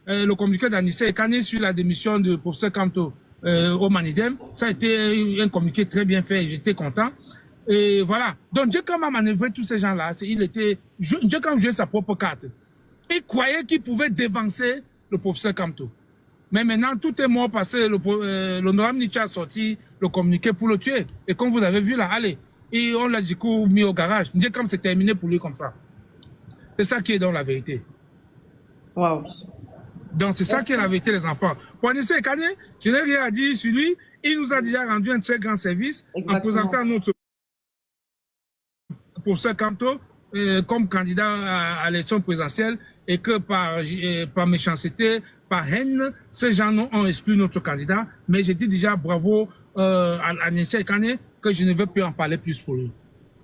Le communiqué d'Anissé Kane sur la démission de professeur Kamto au Manidem, ça a été un communiqué très bien fait, j'étais content. Et voilà. Donc, Djekam a manœuvré tous ces gens-là. Djekam jouait sa propre carte. Il croyait qu'il pouvait dévancer le professeur Kamto. Mais maintenant, tout est mort parce que l'honorable Nietzsche a sorti le communiqué pour le tuer. Et comme vous avez vu là, allez. Et on l'a du coup mis au garage. Djekam, c'est terminé pour lui comme ça. C'est ça qui est dans la vérité. Wow. Donc, c'est ça qui est la vérité, les enfants. Pour Anissé Kane, je n'ai rien à dire sur lui. Il nous a déjà rendu un très grand service. Exactement. En présentant notre professeur Kamto comme candidat à l'élection présidentielle et que par méchanceté, par haine, ces gens ont exclu notre candidat. Mais j'ai dit déjà bravo à Anissé Kane que je ne veux plus en parler plus pour lui.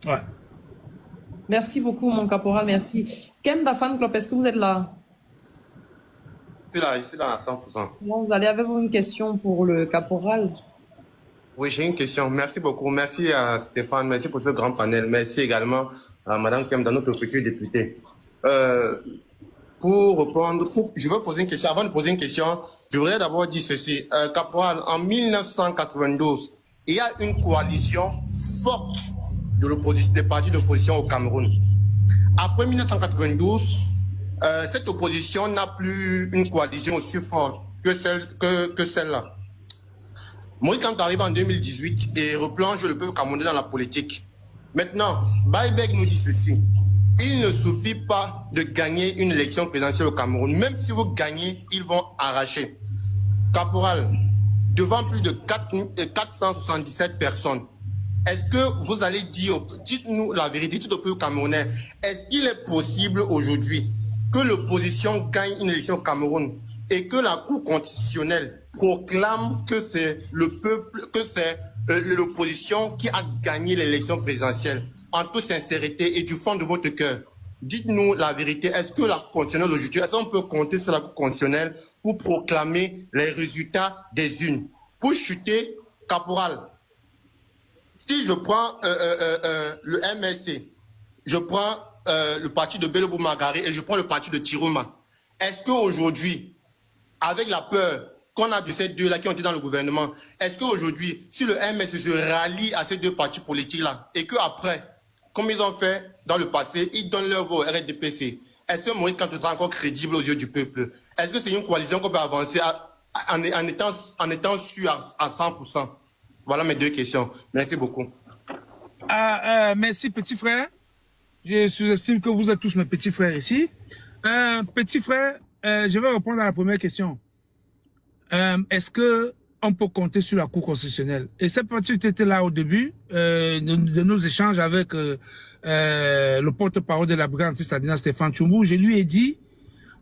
Ouais. Merci beaucoup, mon caporal, merci. Kemba Fan Club, est-ce que vous êtes là? Je suis là à 100%. Bon, vous allez avec une question pour le caporal? Oui, j'ai une question. Merci beaucoup. Merci à Stéphane. Merci pour ce grand panel. Merci également à Madame Kemba, notre future députée. Pour répondre, je veux poser une question. Avant de poser une question, je voudrais d'abord dire ceci. Caporal, en 1992, il y a une coalition forte des partis d'opposition au Cameroun. Après 1992, cette opposition n'a plus une coalition aussi forte que celle-là. Moïse Kamto arrive en 2018 et replonge le peuple camerounais dans la politique. Maintenant, Baïbek nous dit ceci. Il ne suffit pas de gagner une élection présidentielle au Cameroun. Même si vous gagnez, ils vont arracher. Caporal, devant plus de 477 personnes, est-ce que vous allez dire, dites-nous la vérité, dites au peuple camerounais, est-ce qu'il est possible aujourd'hui que l'opposition gagne une élection au Cameroun et que la Cour constitutionnelle proclame que c'est le peuple, que c'est l'opposition qui a gagné l'élection présidentielle? En toute sincérité et du fond de votre cœur, dites-nous la vérité. Est-ce que la Cour constitutionnelle aujourd'hui, est-ce qu'on peut compter sur la Cour constitutionnelle pour proclamer les résultats des urnes? Pour chuter, caporal, si je prends le MLC, je prends le parti de Bello Boumagari et je prends le parti de Tiroma, est-ce qu'aujourd'hui, avec la peur qu'on a de ces deux-là qui ont été dans le gouvernement, est-ce qu'aujourd'hui, si le MLC se rallie à ces deux partis politiques-là et qu'après, comme ils ont fait dans le passé, ils donnent leur voix au RDPC, est-ce que Moïse Kamto sera encore crédible aux yeux du peuple? Est-ce que c'est une coalition qu'on peut avancer en étant sûr à 100%? Voilà mes deux questions. Merci beaucoup. Merci, petit frère. Je sous-estime que vous êtes tous mes petits frères ici. Petit frère, je vais répondre à la première question. Est-ce que on peut compter sur la Cour constitutionnelle? Et cette partie était là au début de nos échanges avec le porte-parole de la brigade c'est-à-dire Stéphane Tchoumou. Je lui ai dit,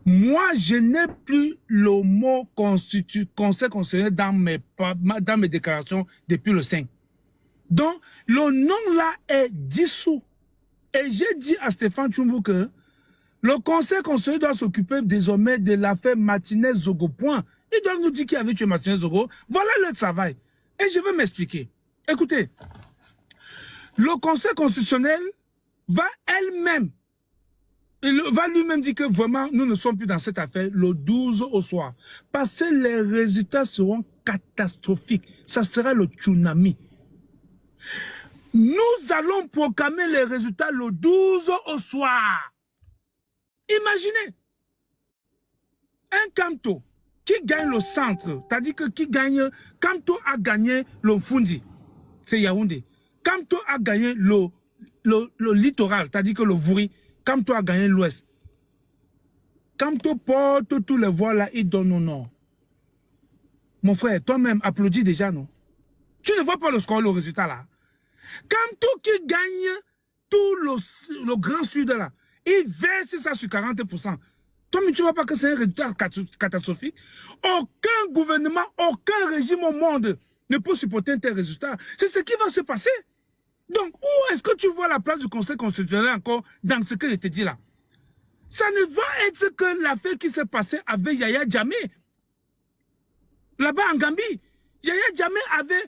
moi, je n'ai plus le mot conseil constitutionnel dans mes déclarations depuis le 5. Donc, le nom là est dissous. Et j'ai dit à Stéphane Tchoumou que le Conseil constitutionnel doit s'occuper désormais de l'affaire Martinez-Zogo. Point. Ils doivent nous dire qui avait tué Martinez-Zogo. Voilà le travail. Et je vais m'expliquer. Écoutez, le Conseil constitutionnel va lui-même dire que vraiment, nous ne sommes plus dans cette affaire le 12 au soir. Parce que les résultats seront catastrophiques. Ça sera le tsunami. Nous allons proclamer les résultats le 12 au soir. Imaginez. Un Kamto qui gagne le centre, c'est-à-dire que qui gagne, Kamto a gagné le Fundi, c'est Yaoundé. Kamto a gagné le littoral, c'est-à-dire que le Vouri. Kamto a gagné l'ouest. Kamto porte tous les voix là, il donne au nord. Mon frère, toi-même, applaudis déjà, non? Tu ne vois pas le score, le résultat là. Kamto qui gagne tout le grand sud là, il verse ça sur 40%. Toi, mais tu ne vois pas que c'est un résultat catastrophique? Aucun gouvernement, aucun régime au monde ne peut supporter un tel résultat. C'est ce qui va se passer. Donc, où est-ce que tu vois la place du Conseil constitutionnel encore dans ce que je te dis là? Ça ne va être que l'affaire qui s'est passée avec Yaya Jammeh. Là-bas en Gambie, Yaya Jammeh avait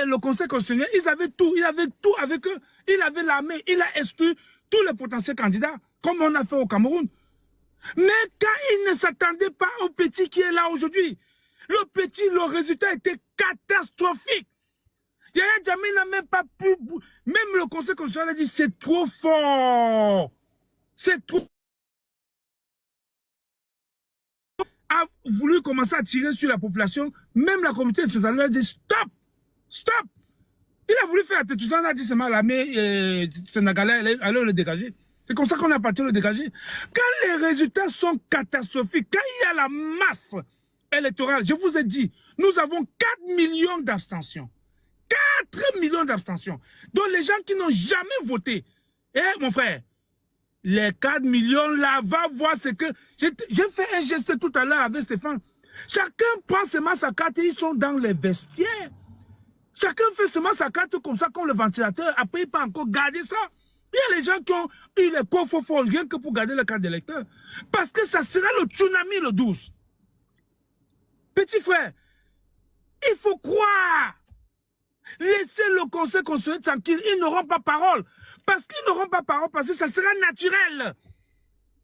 le Conseil constitutionnel, il avait tout avec eux. Il avait l'armée, il a exclu tous les potentiels candidats, comme on a fait au Cameroun. Mais quand il ne s'attendait pas au petit qui est là aujourd'hui, le petit, le résultat était catastrophique. Yaya Jammeh n'a même pas pu... Même le Conseil constitutionnel a dit c'est trop fort. C'est trop... A voulu commencer à tirer sur la population. Même la communauté internationale a dit stop. Stop. Il a voulu faire attention. On a dit seulement l'armée sénégalaise allait le dégager. C'est comme ça qu'on a parti le dégager. Quand les résultats sont catastrophiques, quand il y a la masse électorale, je vous ai dit, nous avons 4 millions d'abstentions. 4 millions d'abstentions. Donc les gens qui n'ont jamais voté. Eh mon frère, les 4 millions là, va voir ce que... J'ai fait un geste tout à l'heure avec Stéphane. Chacun prend seulement sa carte et ils sont dans les vestiaires. Chacun fait seulement sa carte comme ça, comme le ventilateur. Après, il peut encore garder ça. Il y a les gens qui ont eu les coffres forts rien que pour garder le carte d'électeur. Parce que ça sera le tsunami le 12. Petit frère, il faut croire. Laissez le conseil constitutionnel tranquille. Ils n'auront pas parole. Parce qu'ils n'auront pas parole, parce que ça sera naturel.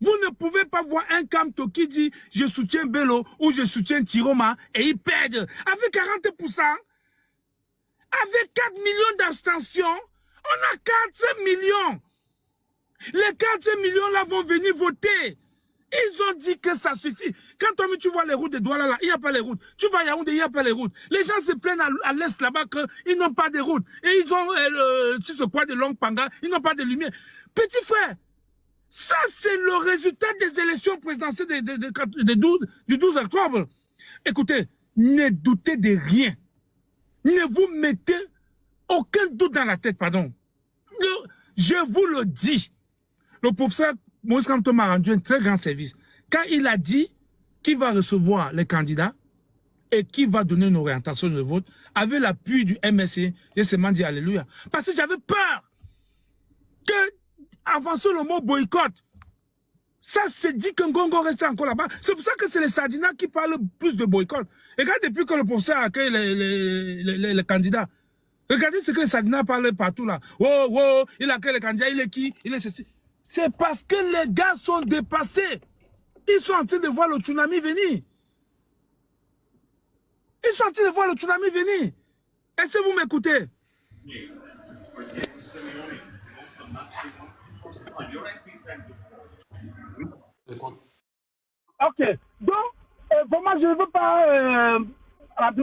Vous ne pouvez pas voir un Kamto qui dit « je soutiens Bello » ou « je soutiens Tiroma » et ils perdent. Avec 40%, avec 4 millions d'abstentions, on a 4 millions. Les 4 millions là vont venir voter. Ils ont dit que ça suffit. Quand toi, tu vois les routes de Douala là, il n'y a pas les routes. Tu vas à Yaoundé, il n'y a pas les routes. Les gens se plaignent à l'est là-bas qu'ils n'ont pas de routes. Et ils ont, tu sais quoi, de longues pangas, ils n'ont pas de lumière. Petit frère, ça c'est le résultat des élections présidentielles du 12 octobre. Écoutez, ne doutez de rien. Ne vous mettez aucun doute dans la tête, pardon. Je vous le dis. Le professeur Moïse Kamto m'a rendu un très grand service. Quand il a dit qu'il va recevoir les candidats et qu'il va donner une orientation de vote, avec l'appui du MSC, j'ai seulement dit alléluia. Parce que j'avais peur que, avançant le mot boycott, ça c'est dit que Ngongo restait encore là-bas. C'est pour ça que c'est les Sardinats qui parlent plus de boycott. Et quand depuis que le professeur accueille les candidats, regardez ce que les Sardinats parlent partout là. Oh, oh, il accueille les candidats, il est qui? Il est ceci. C'est parce que les gars sont dépassés. Ils sont en train de voir le tsunami venir. Ils sont en train de voir le tsunami venir. Est-ce que vous m'écoutez? Ok. Donc, vraiment, je ne veux pas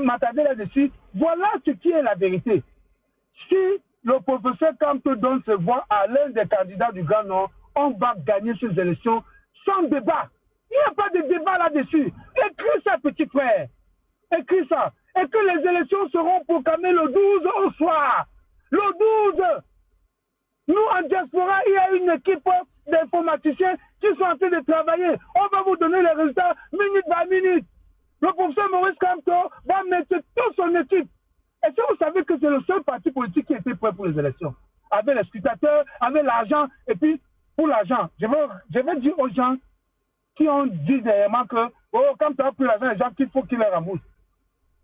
m'attarder là-dessus. Voilà ce qui est la vérité. Si le professeur Kamto donne ses voix à l'un des candidats du Grand Nord, on va gagner ces élections sans débat. Il n'y a pas de débat là-dessus. Écris ça, petit frère. Écris ça. Et que les élections seront proclamées le 12 au soir. Le 12. Nous, en diaspora, il y a une équipe d'informaticiens qui sont en train de travailler. On va vous donner les résultats minute par minute. Le professeur Maurice Kamto va mettre toute son équipe. Est-ce que vous savez que c'est le seul parti politique qui était prêt pour les élections? Avec les scrutateurs, avec l'argent, et puis pour l'argent. Je vais dire aux gens qui ont dit dernièrement que quand tu as pris l'argent, les gens qu'il faut qu'ils les remboursent.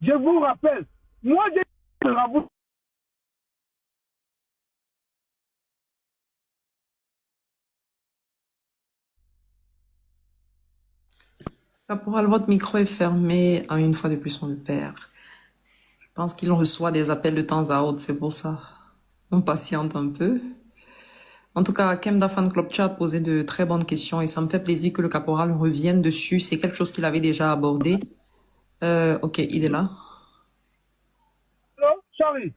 Je vous rappelle, moi j'ai le rembourse. Caporal, votre micro est fermé. Une fois de plus, on le perd. Je pense qu'il reçoit des appels de temps à autre, c'est pour ça. On patiente un peu. En tout cas, Kemda Fan Club Chat a posé de très bonnes questions et ça me fait plaisir que le caporal revienne dessus. C'est quelque chose qu'il avait déjà abordé. Ok, il est là. Sorry.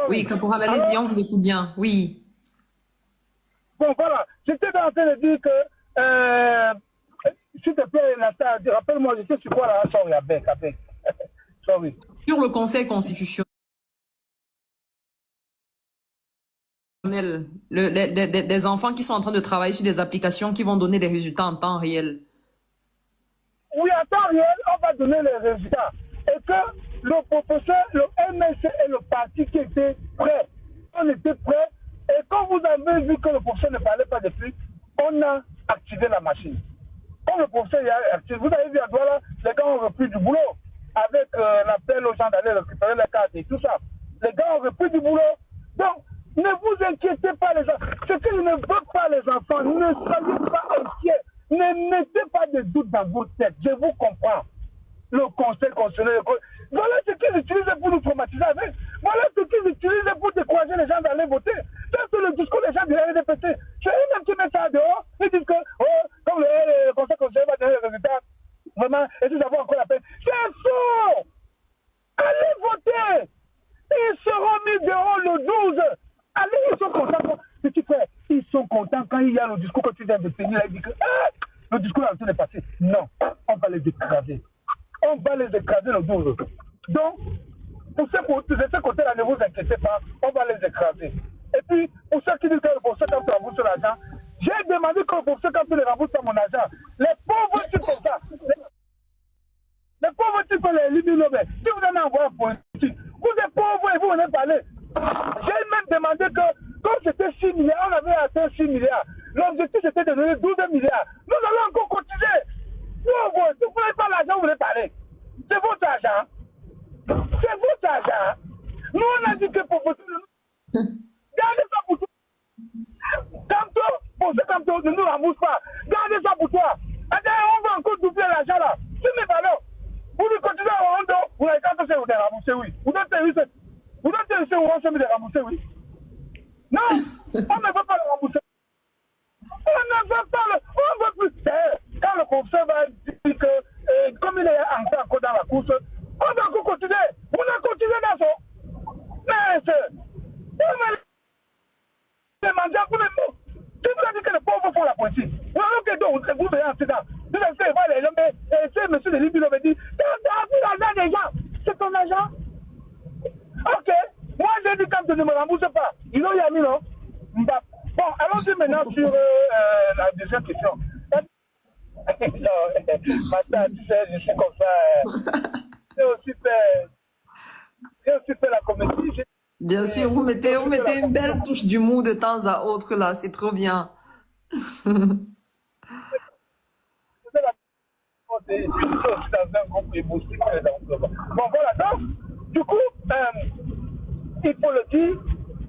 Oui, caporal, allez-y, on vous écoute bien. Oui. Bon, voilà. J'étais en train de dire que, s'il te plaît, rappelle-moi, je sais sur quoi là. Sorry, avec. Sorry. Sur le Conseil constitutionnel, des enfants qui sont en train de travailler sur des applications qui vont donner des résultats en temps réel. Oui, en temps réel, on va donner les résultats. Et que le professeur, le MSC et le parti qui étaient prêts, on était prêts. Et quand vous avez vu que le professeur ne parlait pas depuis, on a activé la machine. Quand le professeur a activé, vous avez vu à Douala, les gars ont repris du boulot avec l'appel aux gens d'aller récupérer les cartes et tout ça. Les gars ont repris du boulot. Donc, ne vous inquiétez pas les gens. Ce que je ne veux pas les enfants, ne soyez pas inquiets. Ne mettez pas des doutes dans vos têtes. Je vous comprends. Le conseil constitutionnel, voilà ce qu'ils utilisent pour nous traumatiser avec. Voilà ce qu'ils utilisent pour décourager les gens d'aller voter. Ça, c'est le discours des gens de la RDPC. C'est eux-mêmes qui mettent ça dehors. Ils disent que, oh, comme le conseil constitutionnel va donner les résultats, vraiment, et si ça vaut encore la peine. C'est faux! Allez voter! Ils seront mis dehors le 12. Allez, ils sont contents. Ce qui fait, ils sont contents quand il y a le discours que tu viens de tenir. Ils disent que, le discours a été passé. Non, on va les écraser. On va les écraser le 12. Donc, pour ce côté-là, ne vous inquiétez pas, on va les écraser. Et puis, pour ceux qui disent que le professeur Kamto rembourse l'argent, j'ai demandé que le professeur Kamto ne rembourse pas mon argent. Les pauvres types comme ça, les pauvres types, les libéraux, si vous en avez envoyé un politique, vous êtes pauvres et vous venez parler. J'ai même demandé que, comme c'était 6 milliards, on avait atteint 6 milliards. L'objectif c'était de donner 12 milliards. Nous allons encore cotiser. Si vous n'avez pas l'argent, vous voulez parler. C'est votre argent. C'est votre argent. Nous, on a dit que pour voter, gardez ça pour toi. Pour ce Kamto ne nous rembourse pas. Gardez ça pour toi. On va encore doubler l'argent là. C'est mes valeurs. Vous nous continuez à rendre, vous n'avez qu'à se faire rembourser, oui. Vous donnez où on se met de rembourser, oui. Non, on ne veut pas le rembourser. On ne veut pas le. On veut plus. Quand le professeur va dire que, comme il est encore dans la course, on va encore continuer. On a continué dans son. Mais c'est. Les mandats pour les mots. Si vous avez dit que les pauvres font la politique, vous avez donc vous verrez en dedans. Vous avez voir les gens, mais monsieur de Libye l'avait dit, t'as vu l'argent des gens. C'est ton argent. Ok. Moi, j'ai dit quand tu ne me rembourses pas. Ils ont y mis, non? Bon, allons-y maintenant sur la deuxième question. Non, Mata, tu sais, je suis comme ça. J'ai aussi fait la comédie. Bien sûr, vous mettez une belle touche d'humour de temps à autre, là. C'est trop bien. Bon, voilà, donc, du coup, il faut le dire,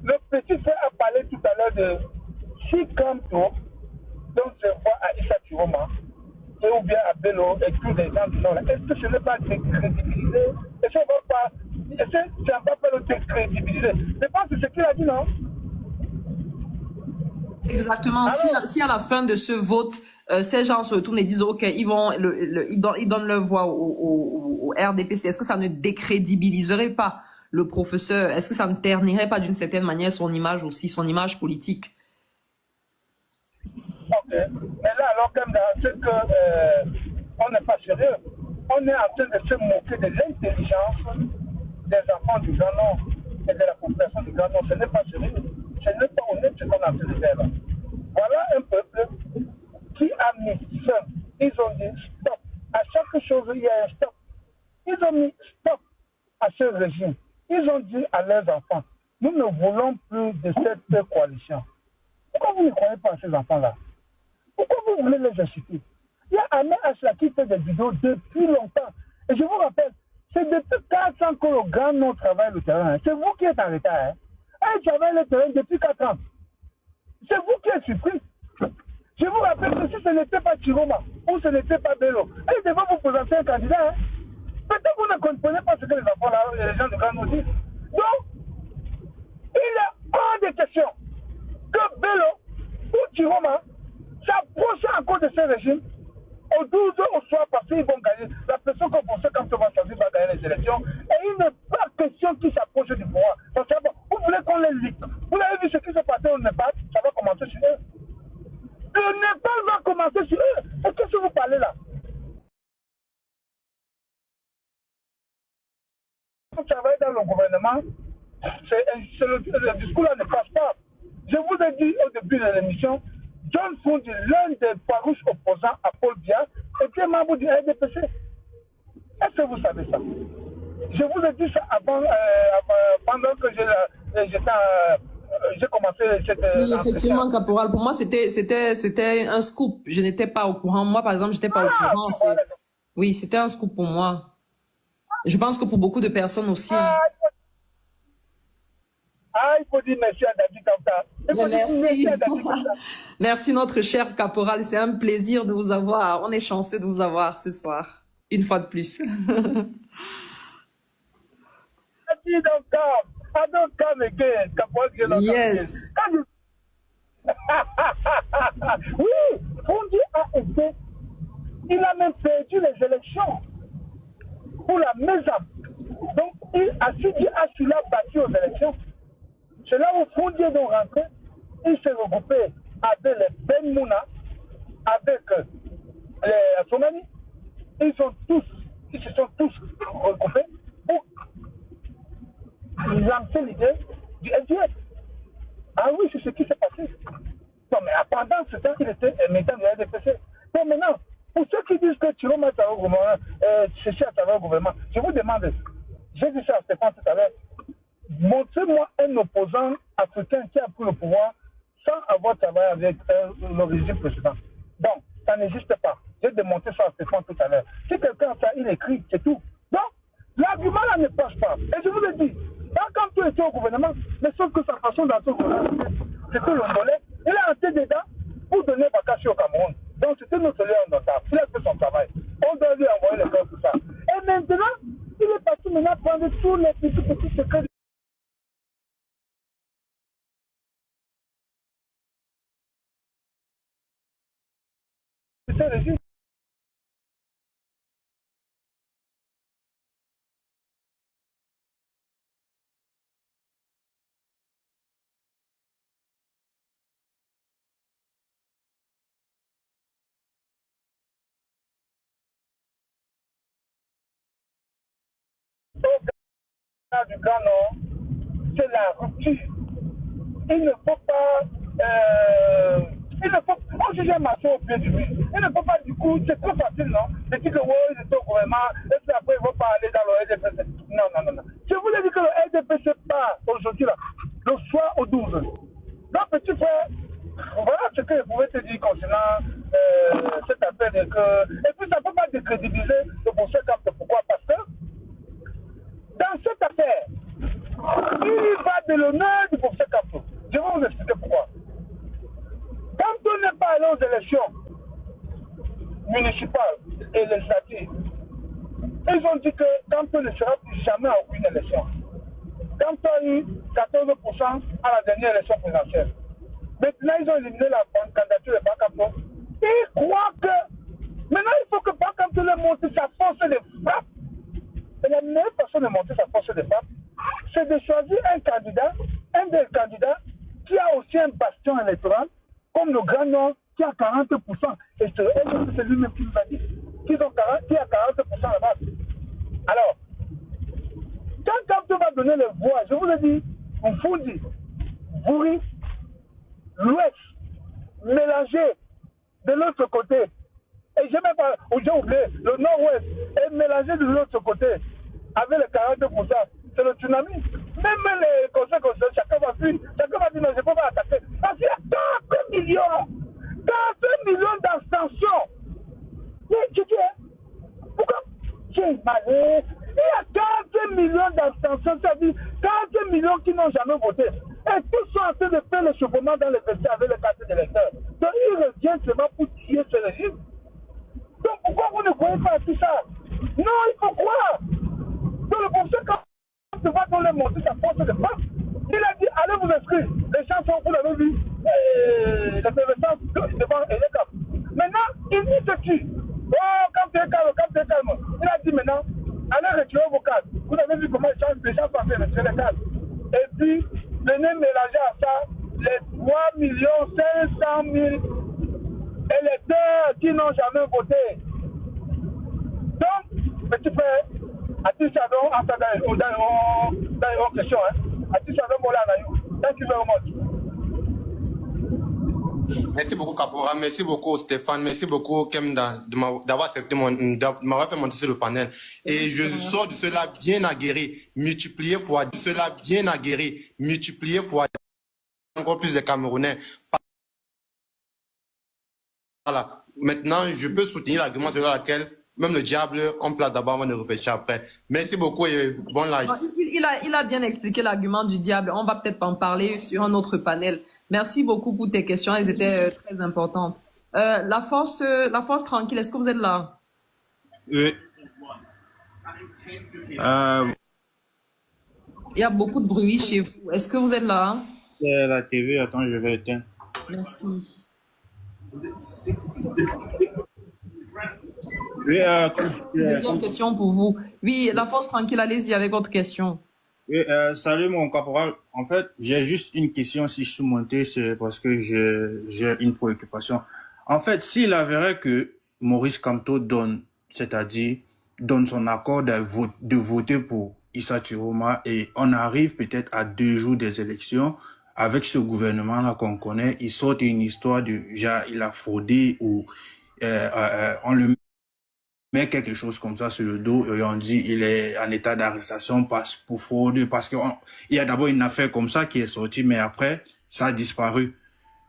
le petit frère a parlé tout à l'heure de Chikamto, donc je vois à Issa Chiroma, et ou bien à Bello, et tous les gens qui sont là. Est-ce que ce n'est pas décrédibilisé? Est-ce qu'on va pas, est-ce que ça ne va pas le décrédibiliser? Je pense que c'est ce qu'il a dit, non? Exactement. Si à la fin de ce vote, ces gens se retournent et disent OK, ils donnent leur voix au RDPC, est-ce que ça ne décrédibiliserait pas le professeur? Est-ce que ça ne ternirait pas d'une certaine manière son image aussi, son image politique? Ok. Mais là, alors, comme c'est que on n'est pas sérieux, on est en train de se moquer de l'intelligence des enfants du Grand Nord et de la population du Grand Nord. Ce n'est pas sérieux. Ce n'est pas honnête ce qu'on a en train de faire là. Voilà un peuple qui a mis fin. Ils ont dit stop. À chaque chose, il y a un stop. Ils ont mis stop à ce régime. Ils ont dit à leurs enfants, nous ne voulons plus de cette coalition. Pourquoi vous ne croyez pas à ces enfants-là? Pourquoi vous voulez les inciter? Il y a Ahmed Achla qui fait des vidéos depuis longtemps. Et je vous rappelle, c'est depuis 4 ans que le Grand Nord travaille le terrain. C'est vous qui êtes en retard. Hein? Elle travaille le terrain depuis 4 ans. C'est vous qui êtes surpris. Je vous rappelle que si ce n'était pas Chiroma ou ce n'était pas Bello, elle devait vous présenter un candidat. Hein? Peut-être que vous ne comprenez pas ce que les enfants là, les gens du Grand Nord disent. Donc, il est hors de question que Bello ou Chiroma s'approchent encore de ce régime au 12 au soir parce qu'ils vont gagner. La personne qu'on pensait quand on va choisir va gagner les élections. Et il n'est pas question qu'ils s'approchent du pouvoir. Parce que vous voulez qu'on les lique. Vous avez vu ce qui s'est passé au Népal, ça va commencer sur eux. Le Népal va commencer sur eux. Et qu'est-ce que vous parlez là? Vous travaillez dans le gouvernement, le discours-là ne passe pas. Je vous ai dit au début de l'émission, John Fundi, l'un des farouches opposants à Paul Biya, était membre du RDPC. Est-ce que vous savez ça? Je vous ai dit ça avant, pendant que j'ai commencé cette... Oui, effectivement, Caporal. Pour moi, c'était un scoop. Je n'étais pas au courant. Moi, par exemple, je n'étais pas au courant. Oui, c'était un scoop pour moi. Je pense que pour beaucoup de personnes aussi. il faut dire merci à David Kamta. Il faut dire merci à David Kamta. Merci notre cher caporal, c'est un plaisir de vous avoir. On est chanceux de vous avoir ce soir, une fois de plus. David Kamta, I don't come again. Caporal, je don't come Yes. again. Oui, Fondi a été, il a même perdu les élections pour la MESAP. Donc, Assidi a battu aux élections. C'est là où Fondi est donc rentré. Il s'est regroupé avec les Ben Mouna, avec les Somali. Ils se sont tous regroupés pour lancer l'idée du FDF. Ah oui, c'est ce qui s'est passé. Non, mais pendant ce temps, il était militant de la RDPC. Donc maintenant, pour ceux qui disent que tu remettes au gouvernement, chercher à travers le gouvernement, je vous demande, j'ai dit ça à Stéphane tout à l'heure, montrez-moi un opposant africain qui a pris le pouvoir sans avoir travaillé avec le régime précédent. Donc, ça n'existe pas. J'ai démontré ça à Stéphane tout à l'heure. Si quelqu'un a ça, il écrit, c'est tout. Donc, l'argument là ne passe pas. Et je vous le dis, quand tu étais au gouvernement, mais sauf que sa façon d'entrer au gouvernement, c'était le mollet, il a entré dedans pour donner vacation au Cameroun. Donc, c'était notre lieu en notable. Il a fait son travail. On doit lui envoyer les corps, tout ça. Et maintenant, il est parti maintenant prendre tous les petits secrets. C'est le régime. Du Grand Nord, c'est la rupture. Il ne faut pas. Il ne faut pas juger Masson au pied du mur. Il ne faut pas, du coup, c'est trop facile, non? De dire que oui, il est au gouvernement, et puis après, il ne faut pas aller dans le RDPC. Non, non, non, non. Je voulais dire que le RDPC part aujourd'hui, là, le soir au 12. Donc, petit frère, voilà ce que je pouvais te dire concernant cette affaire. Et puis, ça ne peut pas décrédibiliser le conseil comme pourquoi? Parce que dans cette affaire, il va de l'honneur du professeur Kamto. Je vais vous expliquer pourquoi. Kamto n'est pas allé aux élections municipales et législatives. Ils ont dit que Kamto ne sera plus jamais à aucune élection. Kamto a eu 14% à la dernière élection présidentielle. Maintenant, ils ont éliminé la candidature de Bakamto. Ils croient que maintenant, il faut que Bakamto leur montre sa force de frappe. Et la meilleure façon de montrer sa force de frappe, c'est de choisir un candidat, un des candidats qui a aussi un bastion électoral, comme le Grand Nord, qui a 40%. Et c'est lui-même qui nous a dit qui a 40% là-bas. Alors, quand Kamto va donner les voix, je vous le dis, Mfundi, Bouri, l'Ouest, mélangé de l'autre côté. Et j'ai même pas, j'ai oublié, le Nord-Ouest est mélangé de l'autre côté avec les 40%. C'est le tsunami. Même les conseils, chacun va fuir, chacun va dire non, je ne peux pas attaquer. Parce qu'il y a 40 millions d'abstentions. Tu dis, pourquoi tu es malade? Il y a 40 millions d'abstentions, c'est-à-dire 40 millions qui n'ont jamais voté. Et tous sont en train de faire le chauffement dans les vestiaires avec les cartes d'électeurs. Donc ils reviennent seulement pour tuer ce régime. Donc pourquoi vous ne croyez pas à tout ça? Non, il faut croire. Donc le professeur, quand tu vas dans le montrer sa force de frappe, il a dit allez vous inscrire. Les chansons, vous l'avez vu, l'effervescence devant Elecap. Maintenant, il se tue. Oh, quand tu es calme. Il a dit maintenant, allez retirer vos cartes. Vous avez vu comment les gens sont fait retirer les cartes. Et puis, venez mélanger à ça les 3 500 000 électeurs qui n'ont jamais voté. Donc, petit frère, Atis Adon, en dans une question, Atis Adon, voilà, thank you very much. Merci beaucoup, Capora. Merci beaucoup, Stéphane. Merci beaucoup, Kemda, d'avoir accepté m'avoir fait monter sur le panel. Et je sors de cela bien aguerri, multiplié fois, de cela bien aguerri, multiplié fois encore plus de Camerounais. Voilà. Maintenant, je peux soutenir l'argument selon lequel même le diable, on place d'abord avant de réfléchir après. Merci beaucoup et bon live. Non, il a bien expliqué l'argument du diable. On va peut-être en parler sur un autre panel. Merci beaucoup pour tes questions. Elles étaient très importantes. La force tranquille, est-ce que vous êtes là? Oui. Il y a beaucoup de bruit chez vous. Est-ce que vous êtes là? C'est la TV, attends, je vais éteindre. Merci. Oui, Deuxième question pour vous. Oui, la force tranquille, allez-y avec votre question. oui, salut mon caporal. En fait, j'ai juste une question si je suis monté, c'est parce que j'ai une préoccupation. En fait, s'il avérait que Maurice Kamto donne, c'est-à-dire donne son accord de voter pour Issa Chiroma et on arrive peut-être à 2 jours des élections, avec ce gouvernement-là qu'on connaît, il sort une histoire de genre il a fraudé ou on le met quelque chose comme ça sur le dos et on dit il est en état d'arrestation pour fraude parce qu'il y a d'abord une affaire comme ça qui est sortie mais après ça a disparu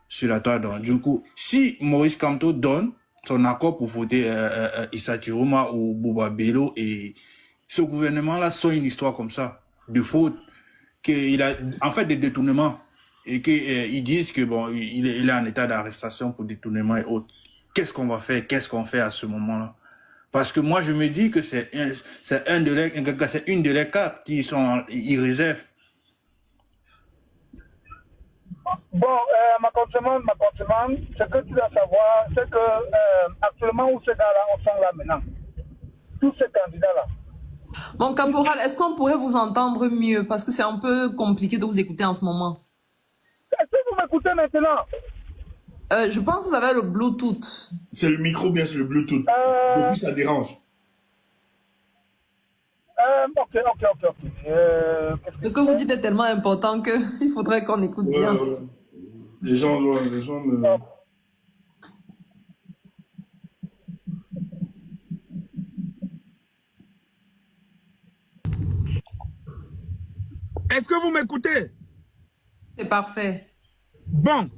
sur la toile. Donc du coup, si Maurice Kamto donne son accord pour voter Issa Chiroma ou Bouba Bello et ce gouvernement-là sort une histoire comme ça de fraude, qu'il a en fait des détournements et qu'ils disent que bon il est en état d'arrestation pour détournement et autres. Qu'est-ce qu'on va faire? Qu'est-ce qu'on fait à ce moment-là? Parce que moi, je me dis que c'est une de les 4 qui sont irréserves. Bon, ma consommante, ce que tu dois savoir, c'est que actuellement où ces gars-là sont là maintenant, tous ces candidats-là. Mon caporal, est-ce qu'on pourrait vous entendre mieux? Parce que c'est un peu compliqué de vous écouter en ce moment. Est-ce que vous m'écoutez maintenant? Je pense que vous avez le Bluetooth. C'est le micro, bien sûr, le Bluetooth. Depuis, ça dérange. Ok. Ce que vous dites est tellement important qu'il faudrait qu'on écoute bien. Les gens me... Est-ce que vous m'écoutez? C'est parfait. Bon.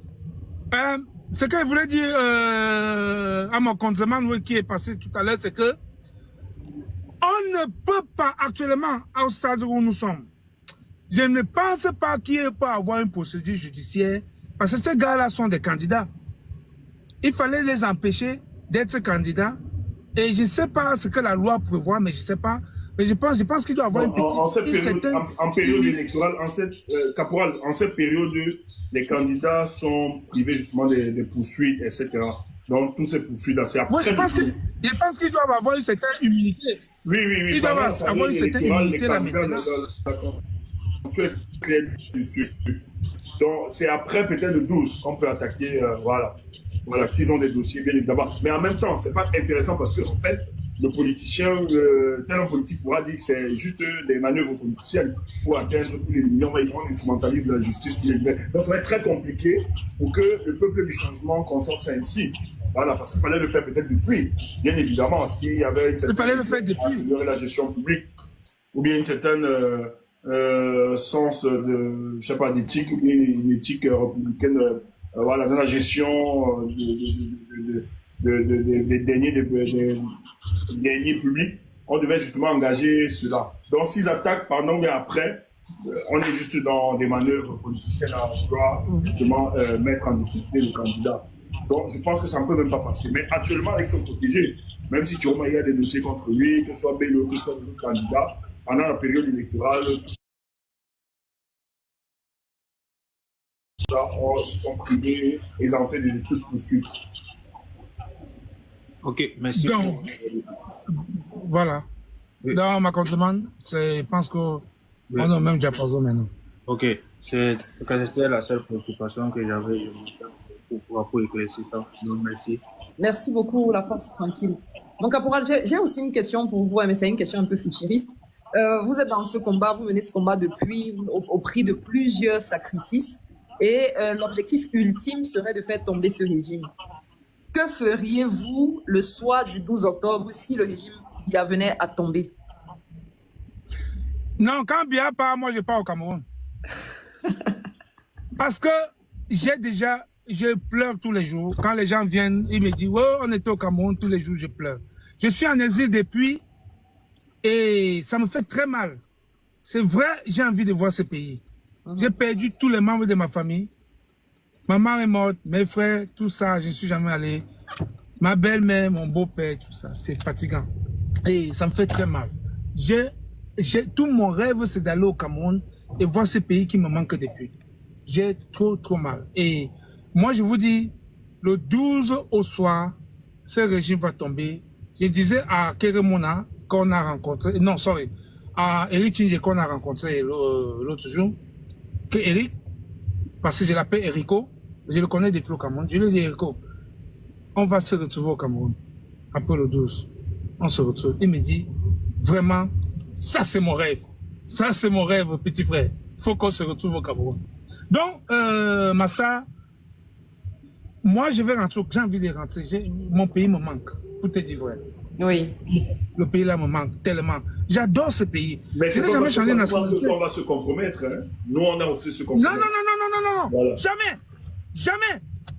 Ce que je voulais dire à mon consommant qui est passé tout à l'heure, c'est que on ne peut pas actuellement, au stade où nous sommes, je ne pense pas qu'il peut avoir une procédure judiciaire parce que ces gars-là sont des candidats. Il fallait les empêcher d'être candidats et je ne sais pas ce que la loi prévoit, mais je ne sais pas. Mais je pense qu'il doit y avoir une petite... En période électorale, caporal, en cette période, les candidats sont privés justement des poursuites, etc. Donc, tous ces poursuites-là, c'est après... Moi, je pense qu'ils doivent avoir une certaine immunité. Oui. Ils doivent avoir une certaine immunité là maintenant. D'accord. Tu es clair dessus. Donc, c'est après peut-être le 12 qu'on peut attaquer, voilà, s'ils ont des dossiers, bien évidemment. Mais en même temps, c'est pas intéressant parce que, en fait, le politicien, tel homme politique pourra dire que c'est juste des manœuvres politiciennes pour atteindre tous les millions. On instrumentalise la justice. Donc, ça va être très compliqué pour que le peuple du changement consorte ça ici. Voilà, parce qu'il fallait le faire peut-être depuis. Bien évidemment, s'il y avait une certaine... améliorer la gestion publique ou bien une certaine sens de, je sais pas, d'éthique ou bien une éthique républicaine, voilà, dans la gestion des deniers publics, on devait justement engager cela. Donc, s'ils attaquent pendant et après, on est juste dans des manœuvres politiciennes à vouloir justement mettre en difficulté le candidat. Donc, je pense que ça ne peut même pas passer. Mais actuellement, ils sont protégés. Même si Chiroma, il y a des dossiers contre lui, que ce soit Bello, que ce soit d'autres candidats, pendant la période électorale, ils sont privés, exemptés de toute poursuite. Ok, merci. Donc, voilà. Oui. Dans ma complément, je pense qu'on est au même diapason maintenant. Ok, c'était la seule préoccupation que j'avais pour éclaircir ça. Donc, merci. Merci beaucoup, la force tranquille. Mon caporal, j'ai aussi une question pour vous, mais c'est une question un peu futuriste. Vous êtes dans ce combat, vous menez ce combat depuis au prix de plusieurs sacrifices et l'objectif ultime serait de faire tomber ce régime. Que feriez-vous le soir du 12 octobre si le régime Biya venait à tomber? Non, quand Biya part, moi je pars au Cameroun. Parce que je pleure tous les jours. Quand les gens viennent, ils me disent, oh, on était au Cameroun, tous les jours je pleure. Je suis en exil depuis et ça me fait très mal. C'est vrai, j'ai envie de voir ce pays. J'ai perdu tous les membres de ma famille. Ma mère est morte, mes frères, tout ça, je ne suis jamais allé. Ma belle-mère, mon beau-père, tout ça, c'est fatigant. Et ça me fait très mal. Tout mon rêve, c'est d'aller au Cameroun et voir ce pays qui me manque depuis. J'ai trop mal. Et moi, je vous dis, le 12 au soir, ce régime va tomber. Je disais à Keremona, qu'on a rencontré, non, sorry, à Eric Chindje qu'on a rencontré l'autre jour, que Eric, parce que je l'appelle Erico, je le connais depuis le Cameroun, je lui ai dit, Erico, on va se retrouver au Cameroun, après le 12, on se retrouve. Il me dit, vraiment, ça c'est mon rêve, petit frère, il faut qu'on se retrouve au Cameroun. Donc, Master, moi je vais rentrer, j'ai envie de rentrer, mon pays me manque, pour te dire vrai. Oui. Le pays là me manque tellement. J'adore ce pays. Mais c'est jamais changé de nationalité. On va se compromettre. Hein. Nous, on a aussi se compromettre. Non. Voilà. Jamais.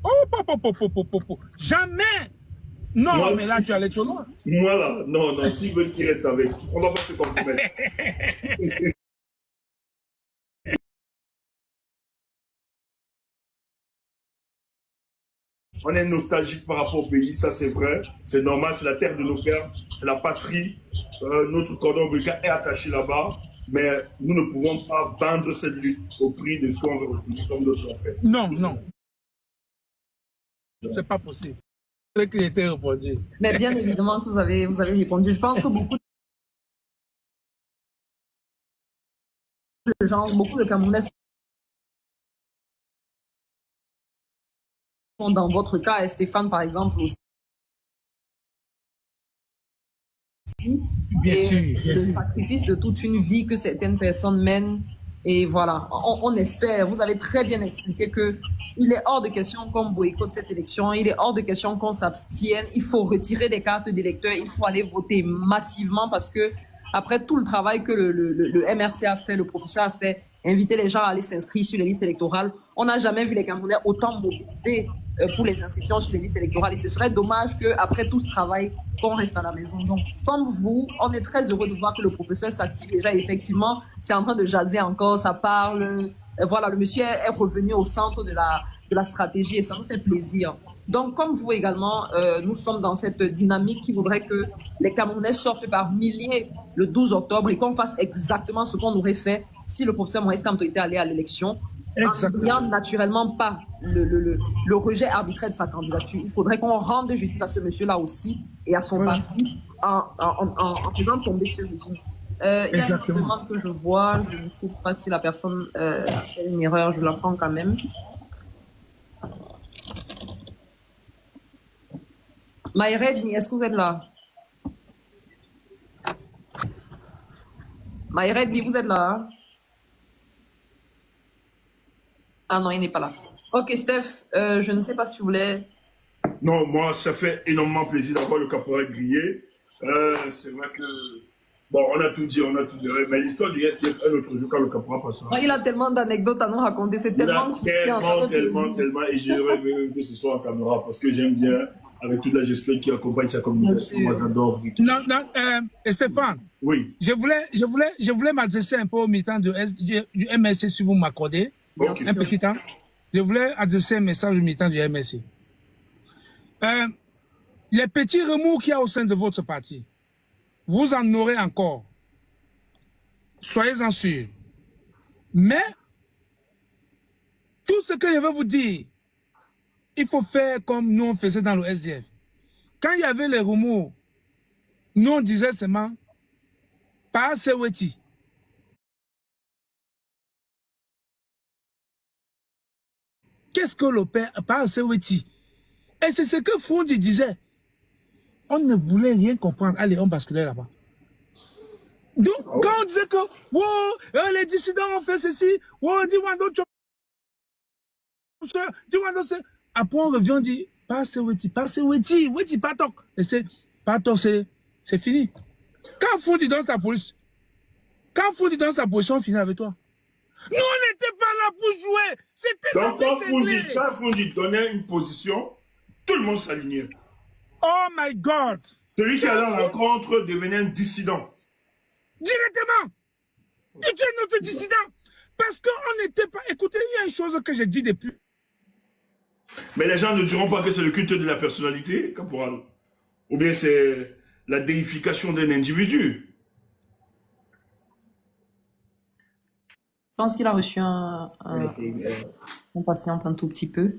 Oh. Jamais. Non, moi, mais là, tu allais trop loin. Voilà. Non. S'ils veulent qu'ils restent avec, on va pas se compromettre. On est nostalgique par rapport au pays, ça c'est vrai, c'est normal, c'est la terre de nos pères, c'est la patrie, notre cordon ombilical est attaché là-bas, mais nous ne pouvons pas vendre cette lutte au prix de ce qu'on veut retrouver comme d'autres l'ont fait. Non. C'est pas possible. C'est qu'il était répondu. Mais bien évidemment que vous avez répondu. Je pense que beaucoup de gens, beaucoup de Camerounais sont dans votre cas, et Stéphane par exemple aussi. Bien sûr. Le sacrifice de toute une vie que certaines personnes mènent. Et voilà, on espère, vous avez très bien expliqué qu'il est hors de question qu'on boycotte cette élection, il est hors de question qu'on s'abstienne, il faut retirer des cartes d'électeurs, il faut aller voter massivement parce que après tout le travail que le MRC a fait, le professeur a fait, inviter les gens à aller s'inscrire sur les listes électorales, on n'a jamais vu les Camerounais autant mobilisés pour les inscriptions sur les listes électorales. Et ce serait dommage qu'après tout ce travail, qu'on reste à la maison. Donc, comme vous, on est très heureux de voir que le professeur s'active déjà. Effectivement, c'est en train de jaser encore, ça parle. Voilà, le monsieur est revenu au centre de la stratégie et ça nous fait plaisir. Donc, comme vous également, nous sommes dans cette dynamique qui voudrait que les Camerounais sortent par milliers le 12 octobre et qu'on fasse exactement ce qu'on aurait fait si le professeur Moïse Kamto était allé à l'élection. En n'ayant naturellement pas le rejet arbitraire de sa candidature. Il faudrait qu'on rende justice à ce monsieur-là aussi et à son parti en faisant tomber ce régime. Il y a une demande que je vois, je ne sais pas si la personne a fait une erreur, je la prends quand même. Maïredni, est-ce que vous êtes là? Maïredni, vous êtes là? Hein? Ah non, il n'est pas là. Ok, Steph, je ne sais pas si vous voulez... Non, moi, ça fait énormément plaisir d'avoir le caporal grillé. C'est vrai que... Bon, on a tout dit. Mais l'histoire du STF, un autre jour, quand le caporal passera. Il a tellement d'anecdotes à nous raconter. C'est tellement... Tellement. Et j'aimerais que ce soit en caméra parce que j'aime bien, avec toute la gestion qui accompagne sa communication. Moi, j'adore. Non, Stéphane. Oui. Je voulais m'adresser un peu au militant du MSC si vous m'accordez. Okay. Un petit temps. Je voulais adresser un message au militant du MSC. Les petits remous qu'il y a au sein de votre parti, vous en aurez encore. Soyez-en sûrs. Mais, tout ce que je veux vous dire, il faut faire comme nous on faisait dans le SDF. Quand il y avait les remous, nous on disait seulement, pas Seweti. Qu'est-ce que le père par Seweti? Et c'est ce que Foundi disait. On ne voulait rien comprendre. Allez, on basculait là-bas. Donc, quand on disait que les dissidents ont fait ceci, dis-moi d'autres choses, dis-moi d'autres choses. Après, on revient, on dit, pas Seweti, Weti, pas toc. Et c'est, pas toc, c'est fini. Quand Foundi dans sa position, on finit avec toi. Nous, on n'était pas là pour jouer. C'était donc, quand Foundi donnait une position, tout le monde s'alignait. Oh my God. Celui qui allait à l'encontre devenait un dissident. Directement. Et tu es notre dissident. Parce qu'on n'était pas... Écoutez, il y a une chose que j'ai dit depuis. Mais les gens ne diront pas que c'est le culte de la personnalité, caporal. Ou bien c'est la déification d'un individu. Je pense qu'il a reçu un patient un tout petit peu.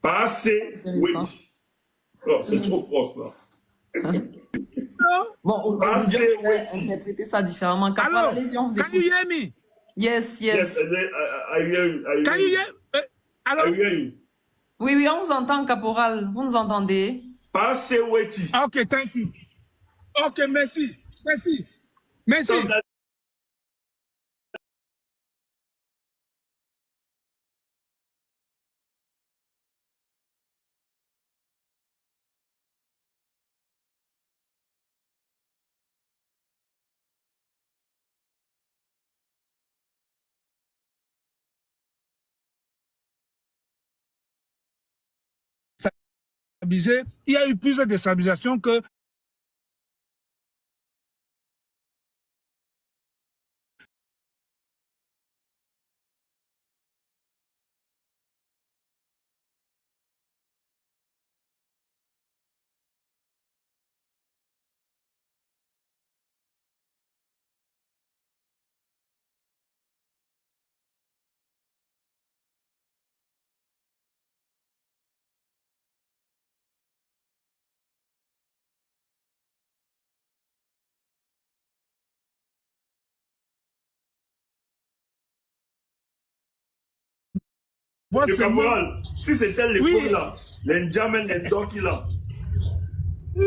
Pas assez, oui. Intéressant. Oh, c'est trop propre, là. Bon, on Pas assez, oui. interpréter ça différemment. Caporal, Alors, allez-y, on vous can you écoute. hear me? Yes, Yes, yes. I hear you. Can you hear? Alors, I hear you. Oui, oui, on vous entend, Caporal. Vous nous entendez? Pas assez weighty. ok, thank you. Ok, merci. Merci. Merci. Il y a eu plus de déstabilisation que Le caporal, si c'était l'époque Oui. là, les Ndjamel, les Doki là. non.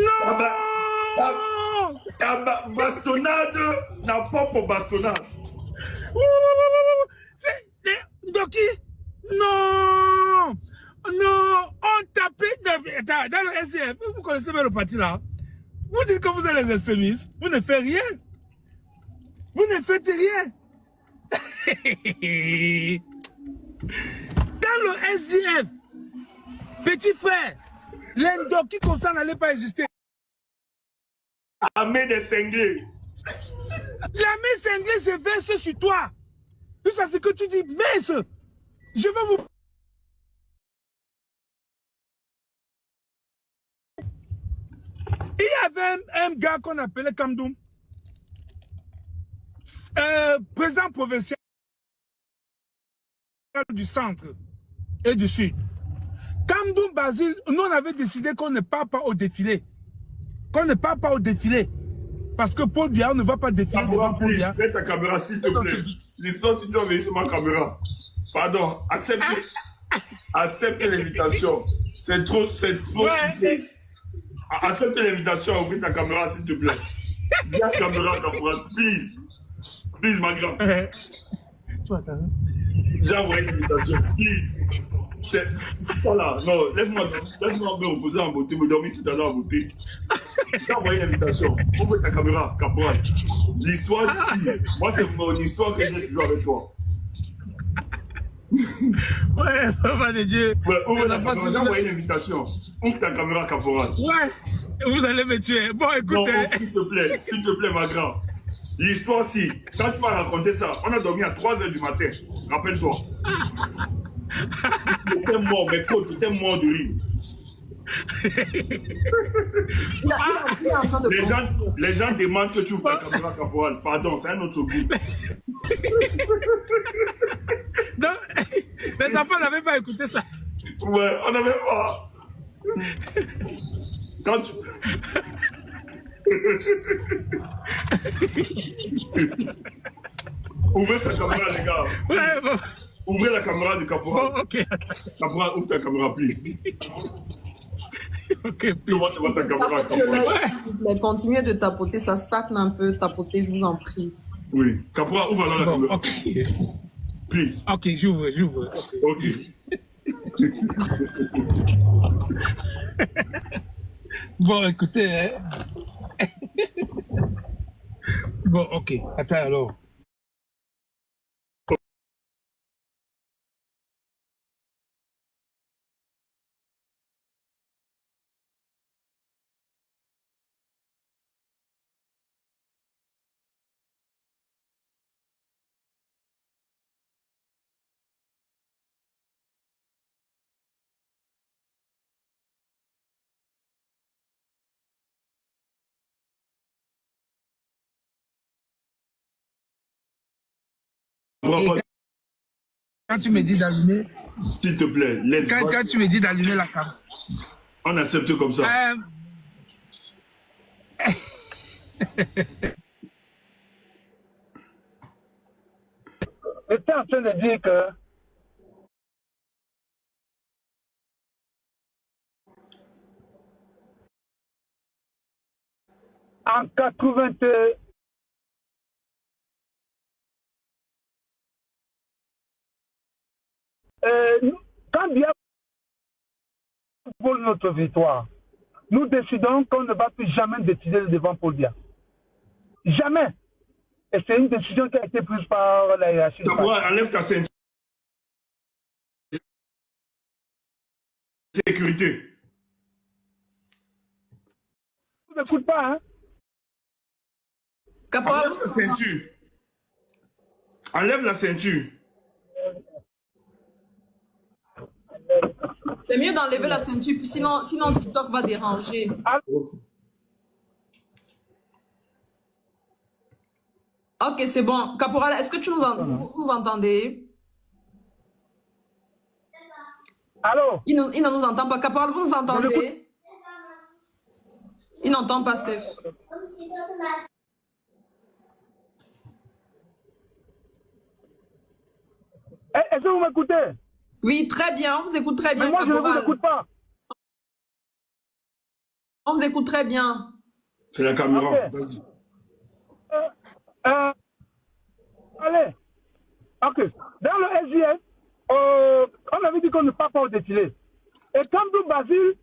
Bastonnade n'a pas pour bastonnade. Doki, non, non, on tapait dans le SDF. Vous connaissez bien le parti là. Vous dites que vous êtes les extrémistes. Vous ne faites rien. Vous ne faites rien. Dans le SDF, petit frère, les Doki comme ça n'allaient pas exister. Armée des cinglés. L'armée cinglée se verse sur toi. C'est ça ce que tu dis, mince. Je vais vous... Il y avait un gars qu'on appelait Kamdoum, président provincial du centre et du sud. Kamdoum Basile, nous on avait décidé qu'on ne part pas au défilé. Qu'on ne part pas au défilé. Parce que Paul Biya, on ne va pas défiler devant Paul Biya. Mets ta caméra s'il te plaît. L'histoire, si tu as venu sur ma caméra. Pardon, accepte l'invitation. C'est trop Ouais. Accepte l'invitation à ouvrir ta caméra s'il te plaît. Viens caméra, caporal, please. Please, ma grande. J'ai envoyé l'invitation, please. C'est ça là. Non, laisse-moi me reposer en beauté, me dormir tout à l'heure en beauté. J'ai envoyé l'invitation. Ouvre ta caméra, caporal. L'histoire ici, moi c'est mon histoire que j'ai toujours avec toi. Ouais, papa de Dieu. Ouais, ouvre ta caméra, j'ai envoyé l'invitation. Ouvre ta caméra, caporal. Ouais, vous allez me tuer. Bon, Non, écoutez. s'il te plaît, ma grande. L'histoire, si, quand tu m'as raconté ça, on a dormi à 3 h du matin. Rappelle-toi. J'étais mort, mes côtes, j'étais mort de rire. Il est en train de Les gens demandent que tu ouvres ta caméra, caporal. Pardon, c'est un autre goût. Donc, les enfants n'avaient pas écouté ça. Ouais, on n'avait pas. Quand tu... Ouvrez sa caméra, les gars. Ouais, bon. Ouvrez la caméra du caporal. Bon, ok. Caporal, ouvre ta caméra, please. Ok, Comment tu vois ta caméra, caporal? Mais continuez de tapoter, ça stagne un peu. Tapotez, je vous en prie. Oui. Caporal, ouvre alors la bon, caméra. ok. Please. Ok, j'ouvre. Ok. Bon, écoutez. Hein. Bon, ok. Attends alors. comprends Et pas. quand tu me dis d'allumer, S'il te plaît, laisse quand tu me dis d'allumer la caméra, on accepte comme ça. J'étais en train de dire que en 80, quand bien pour notre victoire, nous décidons qu'on ne va plus jamais décider devant Paul Biya. Jamais. Et c'est une décision qui a été prise par la hiérarchie. Caporal, enlève ta ceinture. Sécurité. Tu n'écoutes pas, hein? Caporal, Enlève la ceinture. Enlève la ceinture. c'est mieux d'enlever la ceinture, sinon TikTok va déranger. Ok, c'est bon. Caporal, est-ce que vous nous entendez? Allô? Il ne nous entend pas. Caporal, vous nous entendez? Il n'entend pas, Steph. Est-ce que vous m'écoutez? Oui, très bien. On vous écoute très bien, Mais moi, je ne Caporal. vous écoute pas. On vous écoute très bien. C'est la caméra. Ok. Vas-y. Allez. Ok. Dans le SGF, on avait dit qu'on ne part pas au défilé. Et comme tout Basile,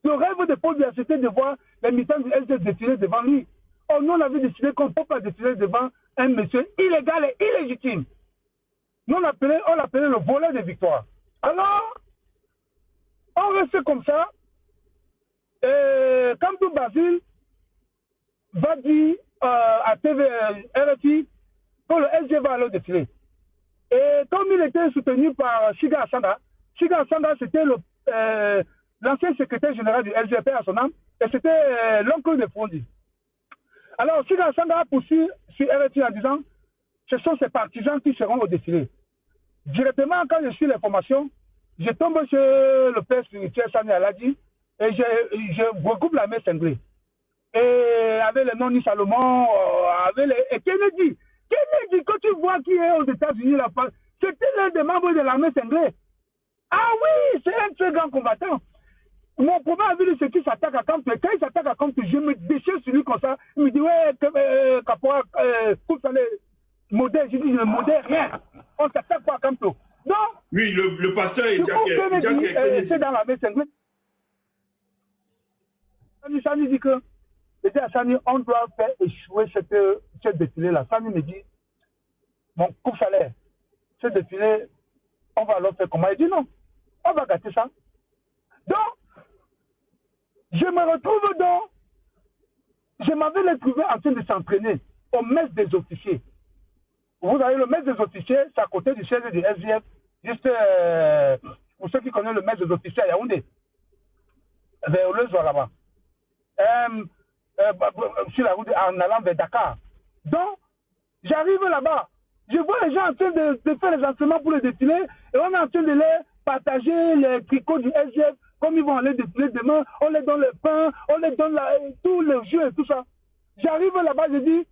le rêve de Paul Biya, c'était de voir les militants du SGF défiler devant lui. Oh, nous, on avait décidé qu'on ne peut pas défiler devant un monsieur illégal et illégitime. Nous, on l'appelait le voleur de victoire. Alors, on restait comme ça. Et comme tout Basile va dire à TV RFI que le SG va aller au défilé. Et comme il était soutenu par Shiga Asanda c'était l'ancien secrétaire général du SGP à son âme, et c'était l'oncle de Fondi. Alors Shiga Asanda a poursuivi sur RFI en disant ce sont ces partisans qui seront au défilé. Directement, quand je suis l'information, je tombe sur le père spirituel Sani Aladi et je regroupe la messe cinglée. Et avec le nom de Salomon, et Kennedy. Kennedy, quand tu vois qui est aux États-Unis, c'était l'un des membres de l'armée cinglée. Ah oui, c'est un très grand combattant. Mon premier avis, c'est qu'il s'attaque à Campte. Quand il s'attaque à Campte, je me déchire sur lui comme ça. Il me dit, ouais, Caporal, modèle. Je dis, je ne modère rien. On ne s'attaque pas à Campte. Donc, oui, le pasteur est Kennedy. C'est dans l'armée cinglée. Sani dit que, Sani, on doit faire échouer ce défilé-là. Sani me dit, mon coup salaire, ce défilé, on va leur faire comment? Il dit non, on va gâter ça. Donc, je me retrouve je m'avais trouvé en train de s'entraîner au mess des officiers. Vous avez le mess des officiers, c'est à côté du siège du SGF, juste pour ceux qui connaissent le mess des officiers à Yaoundé, vers le soir là-bas. Sur la route en allant vers Dakar. Donc, j'arrive là-bas. Je vois les gens en train de faire les entraînements pour le défilé et on est en train de les partager les tricots du SGF comme ils vont aller défiler demain. On les donne le pain, on les donne tous les jeux et tout ça. J'arrive là-bas, je dis,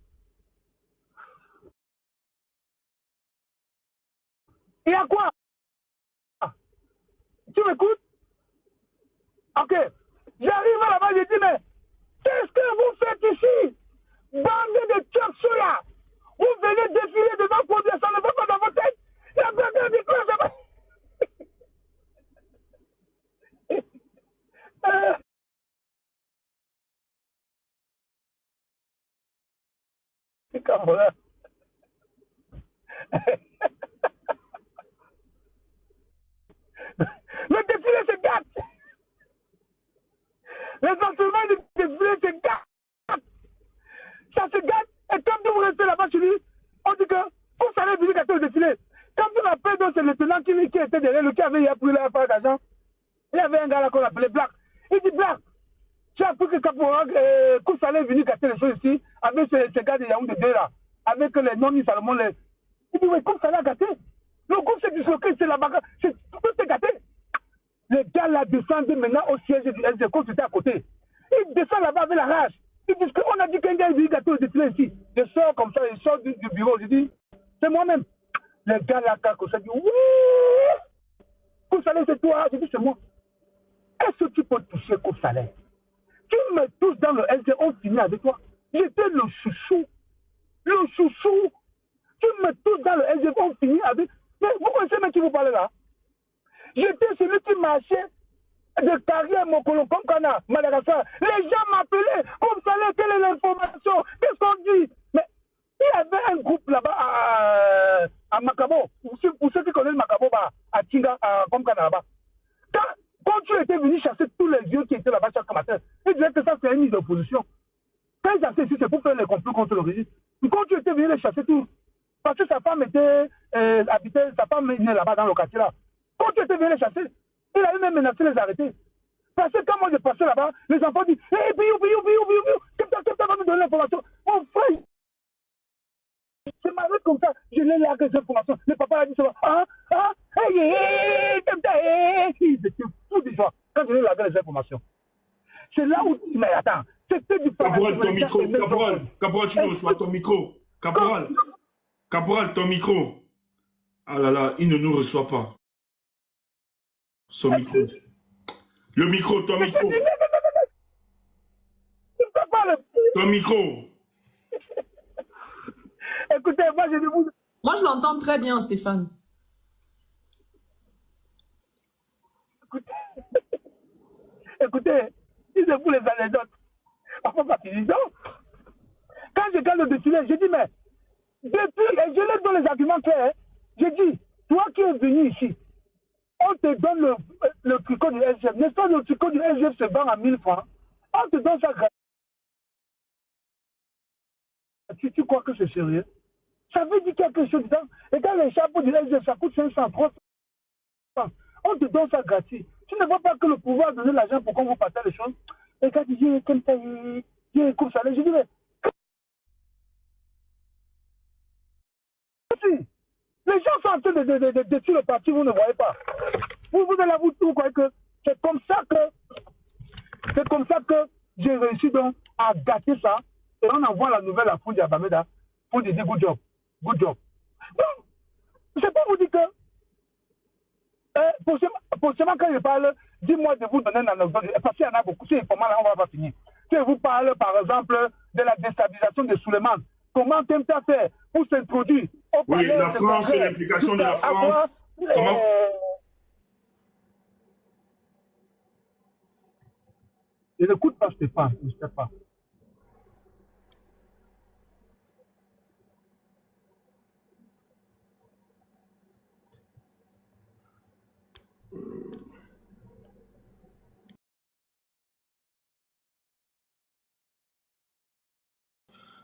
il y a quoi? Tu m'écoutes? Ok. J'arrive là-bas, je dis, mais qu'est-ce que vous faites ici? Bande de tchotchous là! Vous venez défiler devant Paul Biya, ça ne va pas dans votre tête? Il y a pas de quoi, ça va. C'est comme ça. Le défilé se gâte. Les entraînements du défilé se gâtent. Ça se gâte. Et comme vous restez là-bas chez lui, on dit que vous savez venir gâter au défilé. Quand vous l'appelez, c'est le tenant qui était derrière, qui avait appris la part d'argent. Il y avait un gars là qu'on appelait Black. Il dit Black, tu as appris que Caporal Koussalé est venu gâter les choses ici, avec ces gars de Yaoundé 2 là, avec les non-mis Salomon. Il dit, oui, Koussalé a gâté. Le groupe s'est disloqué, c'est la bagarre, tout est gâté. Les gars là descendent maintenant au siège du SG, comme c'était à côté. Ils descendent là-bas avec la rage. Ils disent qu'on a dit qu'un gars est venu gâter le défilé ici. Je sors comme ça, je sors du bureau, je dis, c'est moi-même. Les gars là, quand ça dit, oui, Koussalé, c'est toi. Je dis, c'est moi. Est-ce que tu peux toucher Koussalé? Tu me touches dans le SG, on finit avec toi. J'étais le chouchou. Le chouchou. Tu me touches dans le SG, on finit avec. Mais vous connaissez même qui vous parlez là? J'étais celui qui marchait de carrière Mokolo, comme Kana, Madagascar. Les gens m'appelaient, comme ça, quelle est l'information? Qu'est-ce qu'on dit? Mais il y avait un groupe là-bas à Makabo. Pour ceux qui connaissent Makabo, à Tinga, comme Kana là-bas. Quand tu étais venu chasser tous les vieux qui étaient là-bas chaque matin, ils disaient que ça c'est une mise d'opposition. Quand ils chassaient ici, c'est pour faire les complots contre le régime. Mais quand tu étais venu les chasser tous, parce que sa femme était habitée, sa femme est née là-bas dans le quartier là. Quand tu étais venu les chasser, il avait même menacé de les arrêter. Parce que quand moi je passais là-bas, les enfants disent hé, Biou, Captain va me donner l'information. Mon frère, c'est malade comme ça, je l'ai largué ces informations. Le papa a dit ça. Ils étaient fous des gens quand je l'ai largué les informations. C'est là où. Mais attends, c'était du Caporal, ton micro. Caporal, tu ne reçois ton micro. Caporal, ton micro. Ah là là, il ne nous reçoit pas. Son micro. Le micro, ton micro. Ton micro. Écoutez, moi je vous. Moi, je l'entends très bien, Stéphane. Écoutez, si c'est pour les anecdotes, après pas fini. Quand je gagne le défilé, je dis, mais depuis, et je laisse dans les arguments clairs, je dis, toi qui es venu ici, on te donne le tricot du SGF. N'est-ce pas, le tricot du SGF se vend à 1000 francs. On te donne ça gratuit. Tu crois que c'est sérieux? Ça veut dire quelque chose dedans. Et quand les chapeaux du SGF, ça coûte 500, 300. On te donne ça gratuit. Tu ne vois pas que le pouvoir donne l'argent pour qu'on vous partage les choses. Et quand tu dis, comme ça, il coupe ça, je dis, mais. Les gens sont en train de détruire le parti, vous ne voyez pas. Vous êtes là, vous croyez que c'est comme ça que j'ai réussi donc à gâter ça. Et on envoie la nouvelle à Foudia Bameda pour lui dire good job. Good job. Donc, je peux vous dire que pour seulement quand je parle, dis-moi de vous donner une anecdote, parce qu'il y en a beaucoup, c'est comment là on va pas finir. Si je vous parle par exemple de la déstabilisation de Souleymane, comment Temta fait pour s'introduire au Oui, palais la de France, Congrès, l'implication de la jusqu'à France. avoir, Comment Je n'écoute pas Stéphane, je ne sais pas.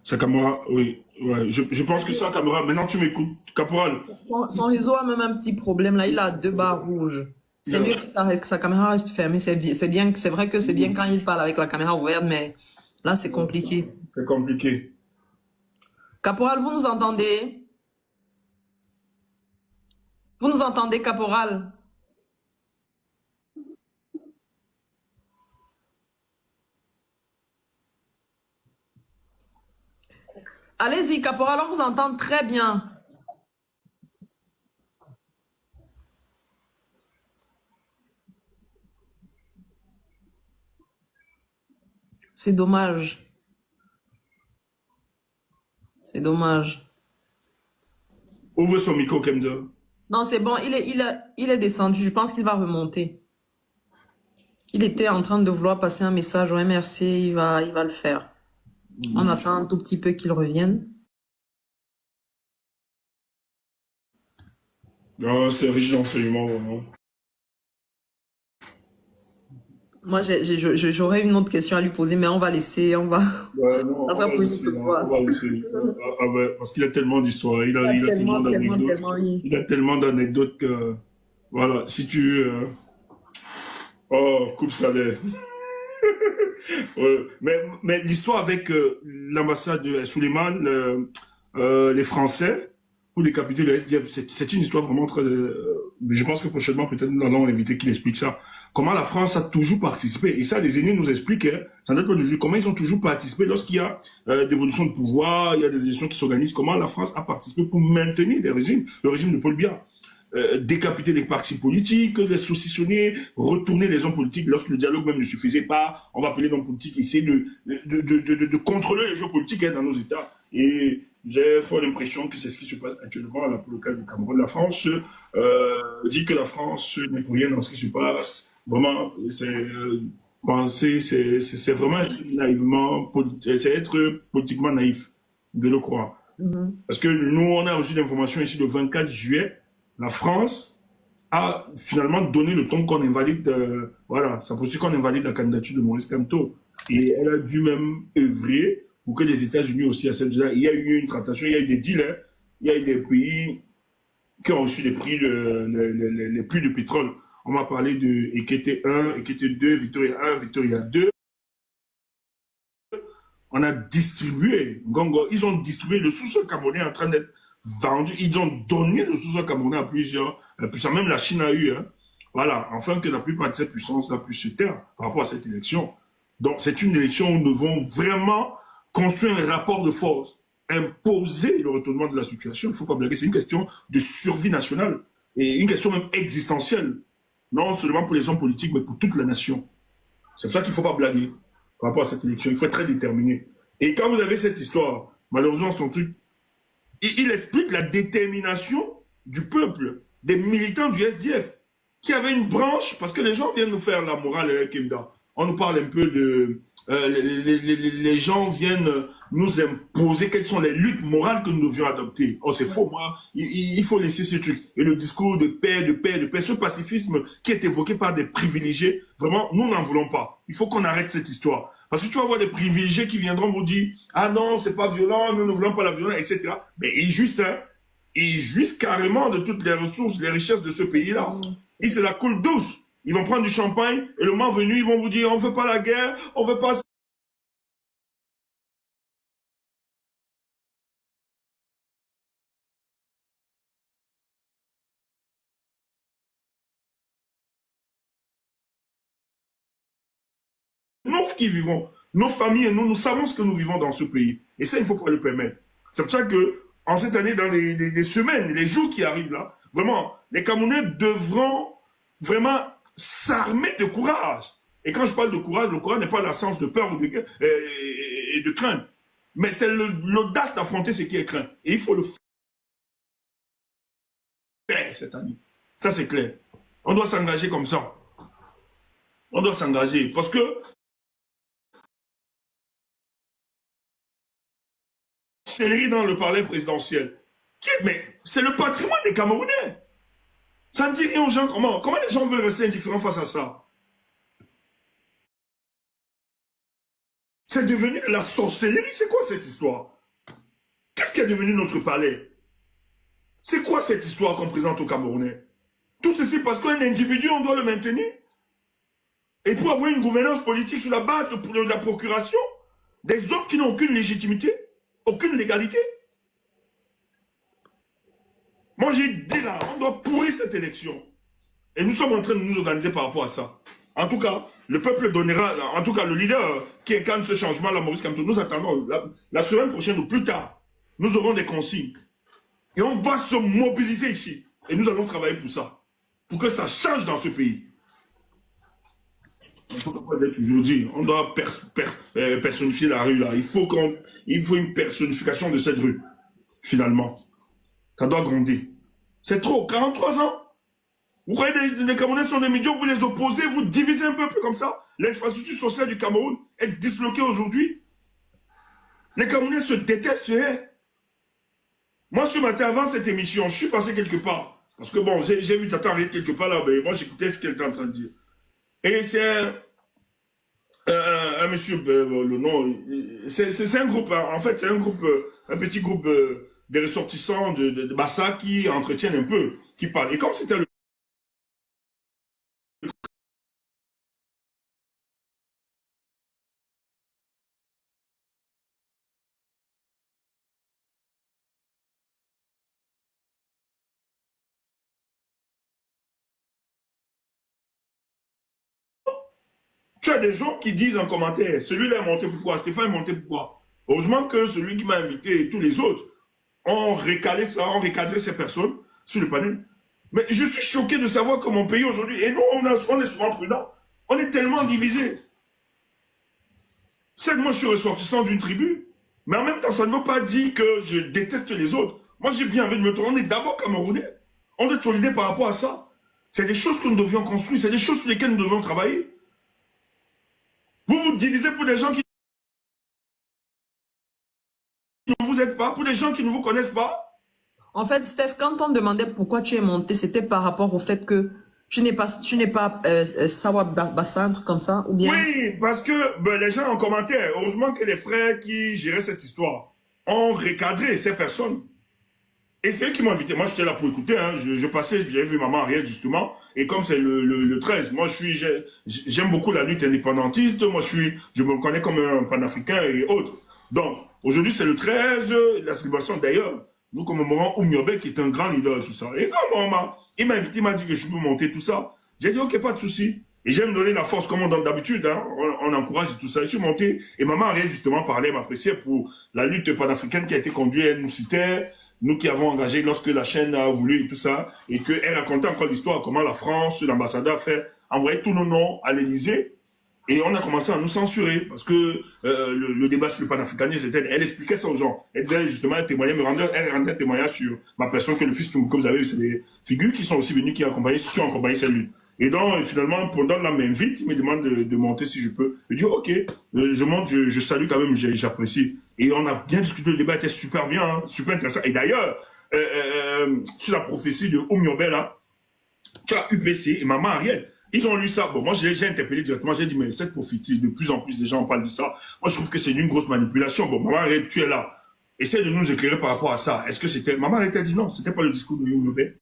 Sakamura, oui. Ouais, je pense que Sakamura, maintenant tu m'écoutes. Caporal. Son réseau a même un petit problème là, il a 2 barres rouges. C'est mieux que sa caméra reste fermée. C'est bien, c'est vrai que c'est bien quand il parle avec la caméra ouverte, mais là c'est compliqué. C'est compliqué. Caporal, vous nous entendez? Vous nous entendez, Caporal? Allez-y, Caporal, on vous entend très bien. C'est dommage. C'est dommage. Ouvre son micro, Kemda. Non, c'est bon, il est descendu. Je pense qu'il va remonter. Il était en train de vouloir passer un message au MRC. Il va le faire. On attend un tout petit peu qu'il revienne. Non, c'est riche d'enseignement, vraiment. Moi, j'aurais une autre question à lui poser, mais on va laisser, Ouais, non, ça sera pour une autre fois. on va laisser. Ah ouais, parce qu'il a tellement d'histoires, il a tellement d'anecdotes. Oui. Il a tellement d'anecdotes que, voilà, si tu... Oh, coupe salaire. Mais l'histoire avec l'ambassade de Souleymane, les Français, pour décapiter le SDF, c'est une histoire vraiment très... je pense que prochainement, peut-être nous allons l'inviter qu'il explique ça. Comment la France a toujours participé. Et ça, les aînés nous expliquent, hein, ça date pas de comment ils ont toujours participé lorsqu'il y a d'évolution de pouvoir, il y a des élections qui s'organisent, comment la France a participé pour maintenir des régimes, le régime de Paul Biya. Décapiter les partis politiques, les saucissonner, retourner les hommes politiques lorsque le dialogue même ne suffisait pas. On va appeler l'homme politique, essayer de contrôler les jeux politiques dans nos États. Et j'ai fort l'impression que c'est ce qui se passe actuellement là, pour le cas du Cameroun. La France dit que la France n'est pour rien dans ce qui se passe. Vraiment, c'est vraiment être naïvement, c'est être politiquement naïf de le croire. Parce que nous, on a reçu l'information ici le 24 juillet. La France a finalement donné le ton qu'on invalide, voilà, ça poursuit qu'on invalide la candidature de Maurice Kamto. Et elle a dû même œuvrer pour que les États-Unis aussi acceptent ça. Il y a eu une tractation, il y a eu des deals, hein. Il y a eu des pays qui ont reçu les prix les prix de pétrole. On m'a parlé de Ekete 1, Ekete 2, Victoria 1, Victoria 2. On a distribué, Gongo, ils ont distribué le sous-sol camerounais en train d'être vendu, ils ont donné le sous-sol camerounais à plusieurs puissances, même la Chine a eu, hein, voilà, afin que la plupart de ces puissances-là puissent se taire par rapport à cette élection. Donc, c'est une élection où nous devons vraiment construire un rapport de force, imposer le retournement de la situation. Il ne faut pas blaguer, c'est une question de survie nationale et une question même existentielle, non seulement pour les hommes politiques, mais pour toute la nation. C'est pour ça qu'il ne faut pas blaguer par rapport à cette élection. Il faut être très déterminé. Et quand vous avez cette histoire, malheureusement, son truc, il explique la détermination du peuple, des militants du SDF, qui avaient une branche, parce que les gens viennent nous faire la morale, Kemda. On nous parle un peu de... les gens viennent nous imposer quelles sont les luttes morales que nous devions adopter. Oh, c'est faux, moi. Il faut laisser ce truc. Et le discours de paix, de paix, de paix, ce pacifisme qui est évoqué par des privilégiés, vraiment, nous n'en voulons pas. Il faut qu'on arrête cette histoire. Parce que tu vas voir des privilégiés qui viendront vous dire « Ah non, c'est pas violent, nous ne voulons pas la violence, etc. » Mais ils jouissent, hein. Ils jouissent carrément de toutes les ressources, les richesses de ce pays-là. Et c'est la coule douce. Ils vont prendre du champagne et le moment venu, ils vont vous dire « On ne veut pas la guerre, on ne veut pas... » Nous qui vivons, nos familles et nous savons ce que nous vivons dans ce pays. Et ça, il ne faut pas le permettre. C'est pour ça que, en cette année, dans les semaines, les jours qui arrivent là, vraiment, les Camerounais devront vraiment s'armer de courage. Et quand je parle de courage, le courage n'est pas l'absence de peur et de crainte. Mais c'est l'audace d'affronter ce qui est craint. Et il faut le faire cette année. Ça, c'est clair. On doit s'engager comme ça. On doit s'engager. Parce que c'est dans le palais présidentiel. Mais c'est le patrimoine des Camerounais. Ça ne dit rien aux gens comment. Comment les gens veulent rester indifférents face à ça? C'est devenu la sorcellerie. C'est quoi cette histoire? Qu'est-ce qui est devenu notre palais? C'est quoi cette histoire qu'on présente aux Camerounais? Tout ceci parce qu'un individu, on doit le maintenir. Et pour avoir une gouvernance politique sur la base de la procuration, des hommes qui n'ont aucune légitimité, aucune légalité. Moi, j'ai dit là, on doit pourrir cette élection. Et nous sommes en train de nous organiser par rapport à ça. En tout cas, le peuple donnera, en tout cas, le leader qui incarne ce changement, là, Maurice Kamto, nous attendons la semaine prochaine ou plus tard, nous aurons des consignes. Et on va se mobiliser ici. Et nous allons travailler pour ça. Pour que ça change dans ce pays. Il faut toujours dire, on doit personnifier la rue là. Il faut une personnification de cette rue, finalement. Ça doit gronder. C'est trop, 43 ans. Vous croyez que les Camerounais sont des médias, vous les opposez, vous divisez un peuple comme ça. L'infrastructure sociale du Cameroun est disloquée aujourd'hui. Les Camerounais se détestent, se haïssent. Moi, ce matin, avant cette émission, je suis passé quelque part. Parce que bon, j'ai vu Tata arriver quelque part là, mais moi j'écoutais ce qu'elle était en train de dire. Et c'est un monsieur, le nom, c'est un groupe, en fait, c'est un groupe, un petit groupe des ressortissants de Bassa qui entretiennent un peu, qui parlent. Et comme c'était le Tu as des gens qui disent en commentaire, celui-là est monté pourquoi, Stéphane est monté pourquoi. Heureusement que celui qui m'a invité et tous les autres ont recalé ça, ont recadré ces personnes sur le panel. Mais je suis choqué de savoir que mon pays aujourd'hui, et nous, on est souvent prudents, on est tellement divisés. Certes, moi, je suis ressortissant d'une tribu, mais en même temps, ça ne veut pas dire que je déteste les autres. Moi, j'ai bien envie de me tourner. On est d'abord Camerounais. On doit être solidaires par rapport à ça. C'est des choses que nous devions construire, c'est des choses sur lesquelles nous devions travailler. Vous vous divisez pour des gens qui ne vous aident pas, pour des gens qui ne vous connaissent pas. En fait, Steph, quand on demandait pourquoi tu es monté, c'était par rapport au fait que tu n'es pas Sawa Bassa, un truc comme ça, ou bien... Oui, parce que les gens en commentaire, heureusement que les frères qui géraient cette histoire ont recadré ces personnes. Et c'est eux qui m'ont invité. Moi, j'étais là pour écouter. Hein. Je passais, j'avais vu maman Ariel, justement. Et comme c'est le 13, moi, j'aime beaucoup la lutte indépendantiste. Moi, je me reconnais comme un panafricain et autres. Donc, aujourd'hui, c'est le 13, la célébration. D'ailleurs, nous commémorons Oumiobe, qui est un grand leader, tout ça. Et comme il m'a invité, il m'a dit que je peux monter tout ça. J'ai dit, ok, pas de souci. Et j'aime donner la force comme on donne d'habitude. Hein. On encourage tout ça. Je suis monté. Et maman Ariel, justement, parlait, m'appréciait pour la lutte panafricaine qui a été conduite. Elle nous citait. Nous qui avons engagé lorsque la chaîne a voulu et tout ça, et qu'elle racontait encore l'histoire, comment la France, l'ambassadeur a fait envoyer tous nos noms à l'Élysée, et on a commencé à nous censurer, parce que le débat sur le panafricanisme, elle expliquait ça aux gens. Elle disait justement, elle rendait un témoignage sur ma personne, que le fils que vous avez vu, c'est des figures qui sont aussi venues, qui ont accompagné cette lutte. Et donc, finalement, pendant la même vite, il me demande de monter si je peux. Je dis, ok, je monte, je salue quand même, j'apprécie. Et on a bien discuté, le débat était super bien, hein, super intéressant. Et d'ailleurs, sur la prophétie de Oumiobe, là, tu as UPC et Maman Ariel. Ils ont lu ça. Bon, moi, j'ai interpellé directement, j'ai dit, mais cette prophétie, de plus en plus de gens parlent de ça. Moi, je trouve que c'est une grosse manipulation. Bon, Maman Ariel, tu es là. Essaye de nous éclairer par rapport à ça. Est-ce que c'était... Maman Ariel t'a dit non, c'était pas le discours de Oumiobe.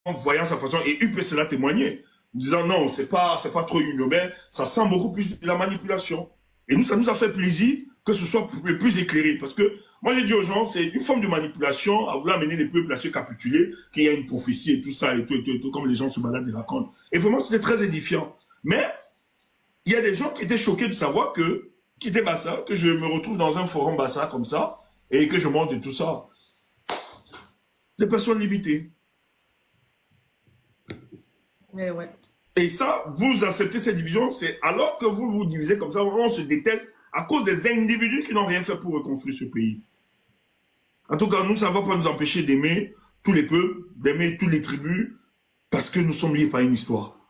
En voyant sa façon, et UPC l'a témoigné, disant non, c'est pas trop Oumiobe, ça sent beaucoup plus de la manipulation. Et nous, ça nous a fait plaisir que ce soit le plus éclairé. Parce que moi, j'ai dit aux gens, c'est une forme de manipulation à vouloir amener les peuples à se capituler, qu'il y a une prophétie et tout ça, et tout, comme les gens se baladent et racontent. Et vraiment, c'était très édifiant. Mais, il y a des gens qui étaient choqués de savoir qui était Bassa, que je me retrouve dans un forum Bassa comme ça, et que je monte et tout ça. Des personnes limitées. Ouais. Et ça, vous acceptez cette division, c'est alors que vous vous divisez comme ça, on se déteste à cause des individus qui n'ont rien fait pour reconstruire ce pays. En tout cas, nous, ça ne va pas nous empêcher d'aimer tous les peuples, d'aimer toutes les tribus, parce que nous sommes liés par une histoire.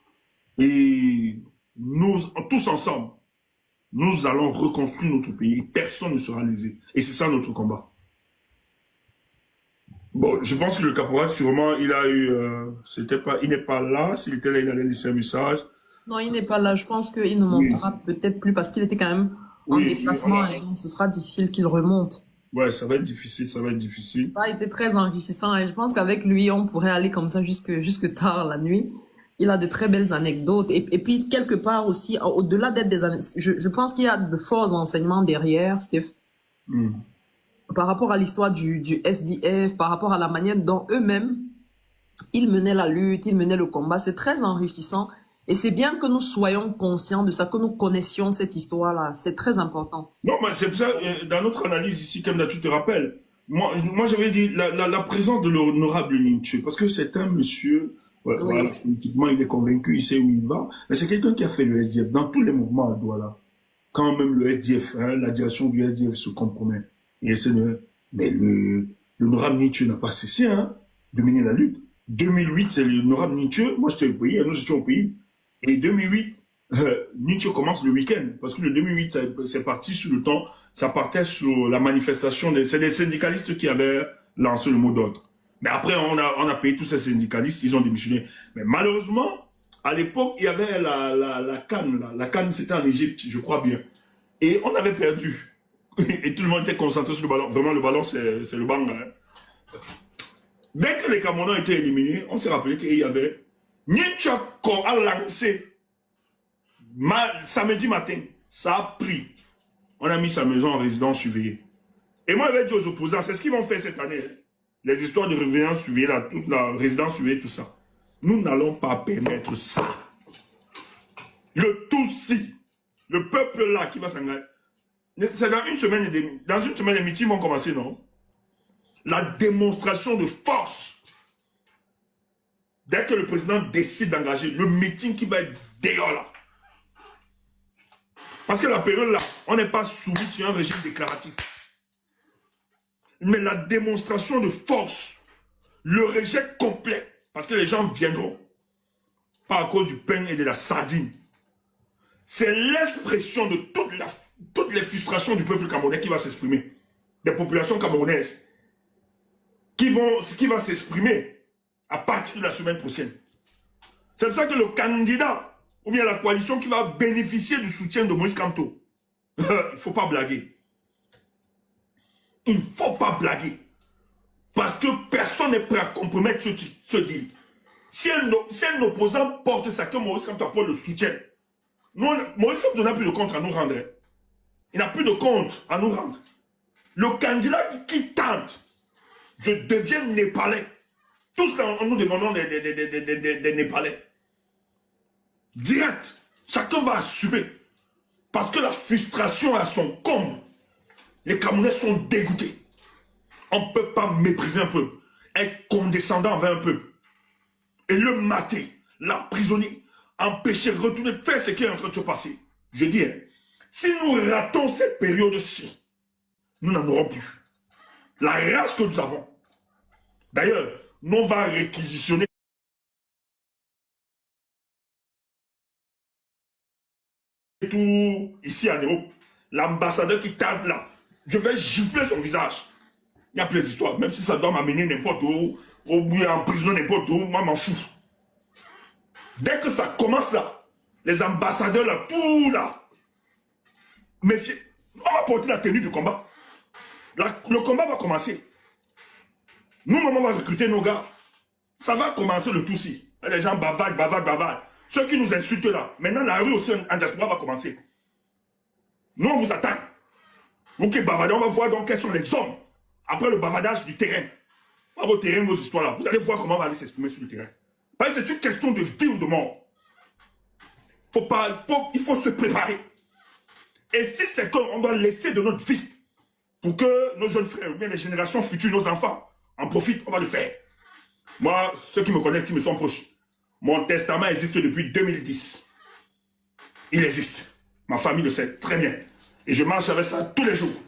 Et nous, tous ensemble, nous allons reconstruire notre pays. Personne ne sera lésé. Et c'est ça notre combat. Bon, je pense que le caporal, sûrement, il a eu... il n'est pas là. S'il était là, il allait laisser un message. Non, il n'est pas là. Je pense qu'il ne montera peut-être plus parce qu'il était quand même en déplacement. Et donc, ce sera difficile qu'il remonte. Ouais, ça va être difficile, Ça a été très enrichissant. Et je pense qu'avec lui, on pourrait aller comme ça jusque tard la nuit. Il a de très belles anecdotes. Et puis, quelque part aussi, au-delà d'être des anecdotes, je pense qu'il y a de forts enseignements derrière, Steph. Par rapport à l'histoire du SDF, par rapport à la manière dont eux-mêmes, ils menaient la lutte, ils menaient le combat. C'est très enrichissant. Et c'est bien que nous soyons conscients de ça, que nous connaissions cette histoire-là. C'est très important. Non, mais c'est pour ça, dans notre analyse ici, comme là, tu te rappelles, moi j'avais dit la présence de l'honorable Ninche, parce que c'est un monsieur, voilà, politiquement, il est convaincu, il sait où il va, mais c'est quelqu'un qui a fait le SDF dans tous les mouvements à Douala. Quand même le SDF, la direction du SDF se compromet. Mais l'honorable Nietzsche n'a pas cessé de mener la lutte. 2008, c'est l'honorable Nietzsche. Moi, j'étais au pays, nous étions au pays. Et 2008, Nietzsche commence le week-end. Parce que le 2008, c'est parti sur le temps. Ça partait sur la manifestation. C'est des syndicalistes qui avaient lancé le mot d'ordre. Mais après, on a payé tous ces syndicalistes. Ils ont démissionné. Mais malheureusement, à l'époque, il y avait la canne. La canne, c'était en Égypte, je crois bien. Et on avait perdu. Et tout le monde était concentré sur le ballon. Vraiment, le ballon, c'est le bang. Dès que les Camerounais ont été éliminés, on s'est rappelé qu'il y avait Nietzsche a lancé samedi matin. Ça a pris. On a mis sa maison en résidence surveillée. Et moi, j'avais dit aux opposants, c'est ce qu'ils vont faire cette année. Les histoires de résidence surveillée, toute la résidence surveillée, tout ça. Nous n'allons pas permettre ça. Le Tutsi, le peuple là qui va s'engager. C'est dans une semaine et demie. Dans une semaine, les meetings vont commencer, non? La démonstration de force. Dès que le président décide d'engager le meeting qui va être dehors là. Parce que la période là, on n'est pas soumis sur un régime déclaratif. Mais la démonstration de force, le rejet complet, parce que les gens viendront, pas à cause du pain et de la sardine. C'est l'expression de toutes les frustrations du peuple camerounais qui va s'exprimer. Des populations camerounaises qui va s'exprimer à partir de la semaine prochaine. C'est pour ça que le candidat, ou bien la coalition qui va bénéficier du soutien de Moïse Kamto, il ne faut pas blaguer. Il ne faut pas blaguer. Parce que personne n'est prêt à compromettre ce deal. Si un opposant porte ça, que Maurice Kamto apporte le soutien, Maurice Kamto n'a plus de compte à nous rendre. Il n'a plus de compte à nous rendre. Le candidat qui tente, je deviens Népalais. Tous là, nous demandons des Népalais. Direct. Chacun va assumer. Parce que la frustration a son comble. Les Camerounais sont dégoûtés. On ne peut pas mépriser un peuple, être condescendant envers un peuple, et le mater, l'emprisonner, empêcher de retourner faire ce qui est en train de se passer. Je dis, hein, si nous ratons cette période-ci, nous n'en aurons plus. La rage que nous avons. D'ailleurs, nous on va réquisitionner tout ici en Europe. L'ambassadeur qui tarde là, je vais gifler son visage. Il y a plein d'histoires. Même si ça doit m'amener n'importe où, ou bien en prison n'importe où, moi m'en fous. Dès que ça commence là, les ambassadeurs là, tout là, méfiez. On va porter la tenue du combat. Le combat va commencer. Nous, maman, on va recruter nos gars. Ça va commencer le tout-ci. Les gens bavardent. Ceux qui nous insultent là, maintenant la rue aussi en diaspora va commencer. Nous, on vous attend. Vous qui bavardez, on va voir donc quels sont les hommes. Après le bavardage du terrain. Pas vos terrains, vos histoires là. Vous allez voir comment on va aller s'exprimer sur le terrain. Parce que c'est une question de vie ou de mort. Il faut se préparer. Et si c'est qu'on doit laisser de notre vie pour que nos jeunes frères ou bien les générations futures, nos enfants, en profitent, on va le faire. Moi, ceux qui me connaissent, qui me sont proches, mon testament existe depuis 2010. Il existe. Ma famille le sait très bien. Et je marche avec ça tous les jours.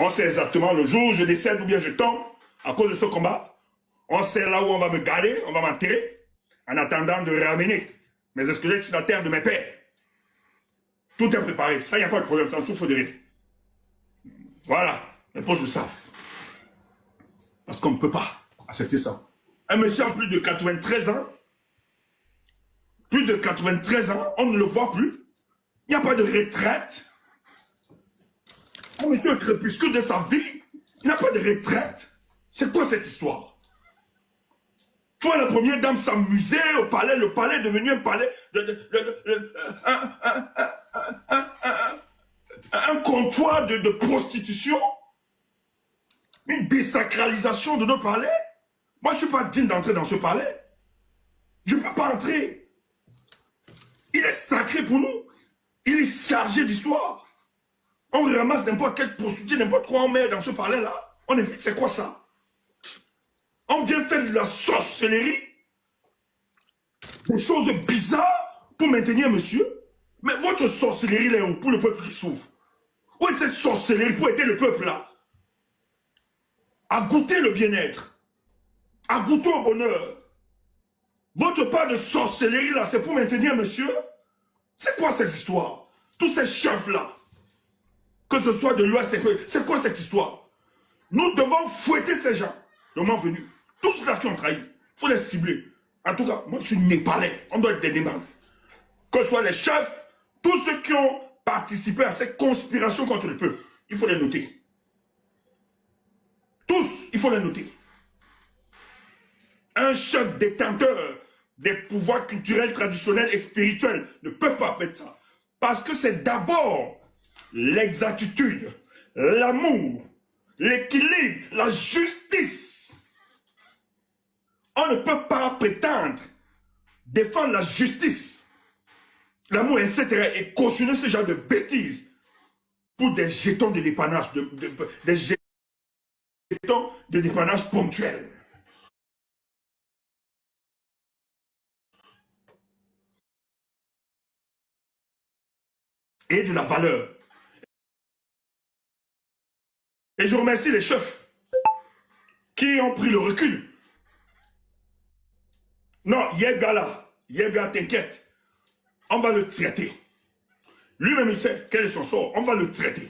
On sait exactement le jour où je décède ou bien je tombe à cause de ce combat. On sait là où on va me garder, on va m'enterrer, en attendant de ramener mes squelettes sur la terre de mes pères. Tout est préparé. Ça, il n'y a pas de problème. Ça en souffre de rire. Voilà. Les poches le savent. Parce qu'on ne peut pas accepter ça. Un monsieur en plus de 93 ans, on ne le voit plus. Il n'y a pas de retraite. Un monsieur au crépuscule de sa vie, il n'a pas de retraite. C'est quoi cette histoire? Toi, la première dame s'amusait au palais, le palais est devenu un palais, un comptoir de prostitution, une désacralisation de nos palais. Moi, je ne suis pas digne d'entrer dans ce palais. Je ne peux pas entrer. Il est sacré pour nous. Il est chargé d'histoire. On ramasse n'importe quelle prostituée, n'importe quoi on met dans ce palais-là. On évite, c'est quoi ça? On vient faire de la sorcellerie, des choses bizarres pour maintenir monsieur. Mais votre sorcellerie là est où pour le peuple qui souffre? Où est cette sorcellerie pour aider le peuple là à goûter le bien-être, à goûter au bonheur? Votre part de sorcellerie là, c'est pour maintenir monsieur? C'est quoi ces histoires? Tous ces chefs là, que ce soit de l'Ouest, c'est quoi cette histoire? Nous devons fouetter ces gens, le moment venu. Tous ceux-là qui ont trahi, il faut les cibler. En tout cas, moi je suis népalais, on doit être des démarres. Que ce soit les chefs, tous ceux qui ont participé à cette conspiration contre le peuple, il faut les noter. Tous, il faut les noter. Un chef détenteur des pouvoirs culturels, traditionnels et spirituels ne peut pas mettre ça. Parce que c'est d'abord l'exactitude, l'amour, l'équilibre, la justice. On ne peut pas prétendre défendre la justice l'amour, etc. Et cautionner ce genre de bêtises pour des jetons de dépannage, des jetons de dépannage ponctuels. Et de la valeur. Et je remercie les chefs qui ont pris le recul. Non, Yega, t'inquiète. On va le traiter. Lui-même, il sait quel est son sort. On va le traiter.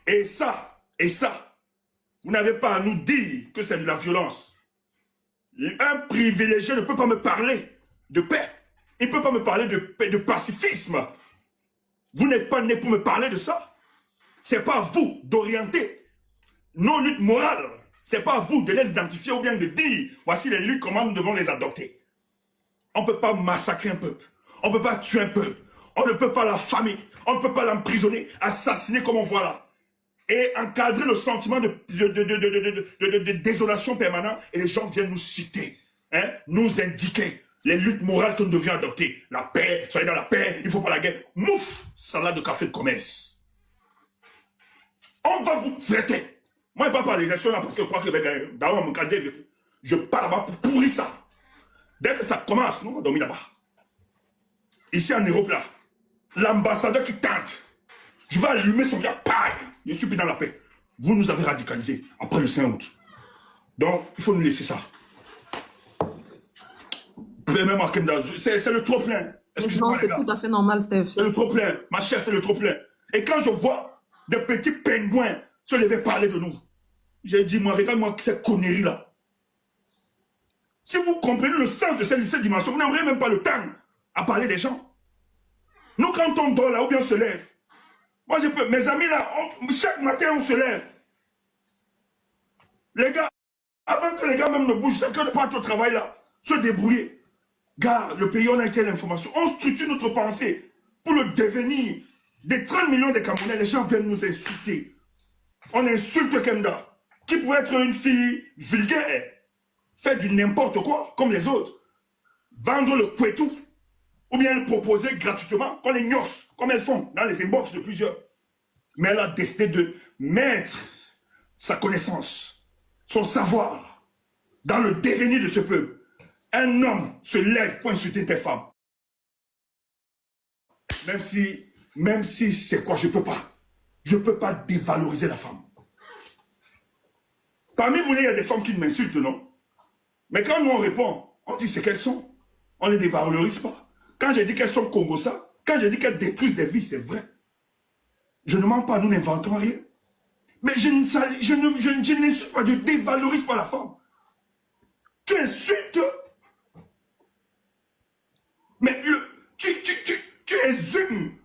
Et ça, vous n'avez pas à nous dire que c'est de la violence. Un privilégié ne peut pas me parler de paix. Il ne peut pas me parler de paix, de pacifisme. Vous n'êtes pas né pour me parler de ça. C'est pas à vous d'orienter nos luttes morales. C'est pas à vous de les identifier ou bien de dire voici les luttes, comment nous devons les adopter. On ne peut pas massacrer un peuple. On ne peut pas tuer un peuple. On ne peut pas l'affamer. On ne peut pas l'emprisonner, assassiner comme on voit là. Et encadrer le sentiment de désolation permanente. Et les gens viennent nous citer, hein, nous indiquer les luttes morales que nous devions adopter. La paix, soyez dans la paix, il ne faut pas la guerre. Mouf, salade de café de commerce. On va vous traiter. Moi, je ne parle pas d'élection là parce que je crois que dans mon cadre, je pars là-bas pour pourrir ça. Dès que ça commence, nous, on va dormir là-bas. Ici en Europe, là, l'ambassadeur qui tente, je vais allumer son gars, paille. Je suis plus dans la paix. Vous nous avez radicalisés après le 5 août. Donc, il faut nous laisser ça. C'est le trop plein. Excusez-moi, c'est tout à fait normal, Steph. C'est le trop plein. Ma chère, c'est le trop plein. Et quand je vois des petits pingouins se lever parler de nous, j'ai dit, moi, regarde-moi cette connerie-là. Si vous comprenez le sens de cette dimension, vous n'aurez même pas le temps à parler des gens. Nous, quand on dort là, ou bien on se lève, moi, je peux, mes amis là, chaque matin, on se lève. Les gars, avant que les gars même ne bougent, chacun ne parte au travail là, se débrouiller. Gars, le pays, on a quelle information? On structure notre pensée pour le devenir. Des 30 millions de Camerounais, les gens viennent nous insulter. On insulte Kenda, qui pourrait être une fille vulgaire, faire du n'importe quoi, comme les autres. Vendre le kouetou, ou bien le proposer gratuitement, comme les gnos, comme elles font dans les inbox de plusieurs. Mais elle a décidé de mettre sa connaissance, son savoir, dans le devenir de ce peuple. Un homme se lève pour insulter tes femmes. Même si c'est quoi, je ne peux pas. Je ne peux pas dévaloriser la femme. Parmi vous, il y a des femmes qui m'insultent, non? Mais quand nous on répond, on dit c'est qu'elles sont. On ne les dévalorise pas. Quand j'ai dit qu'elles sont Congosa, quand j'ai dit qu'elles détruisent des vies, c'est vrai. Je ne mens pas, nous n'inventons rien. Mais je n'insulte pas, je ne dévalorise pas la femme. Tu insultes. Mais tu exhumes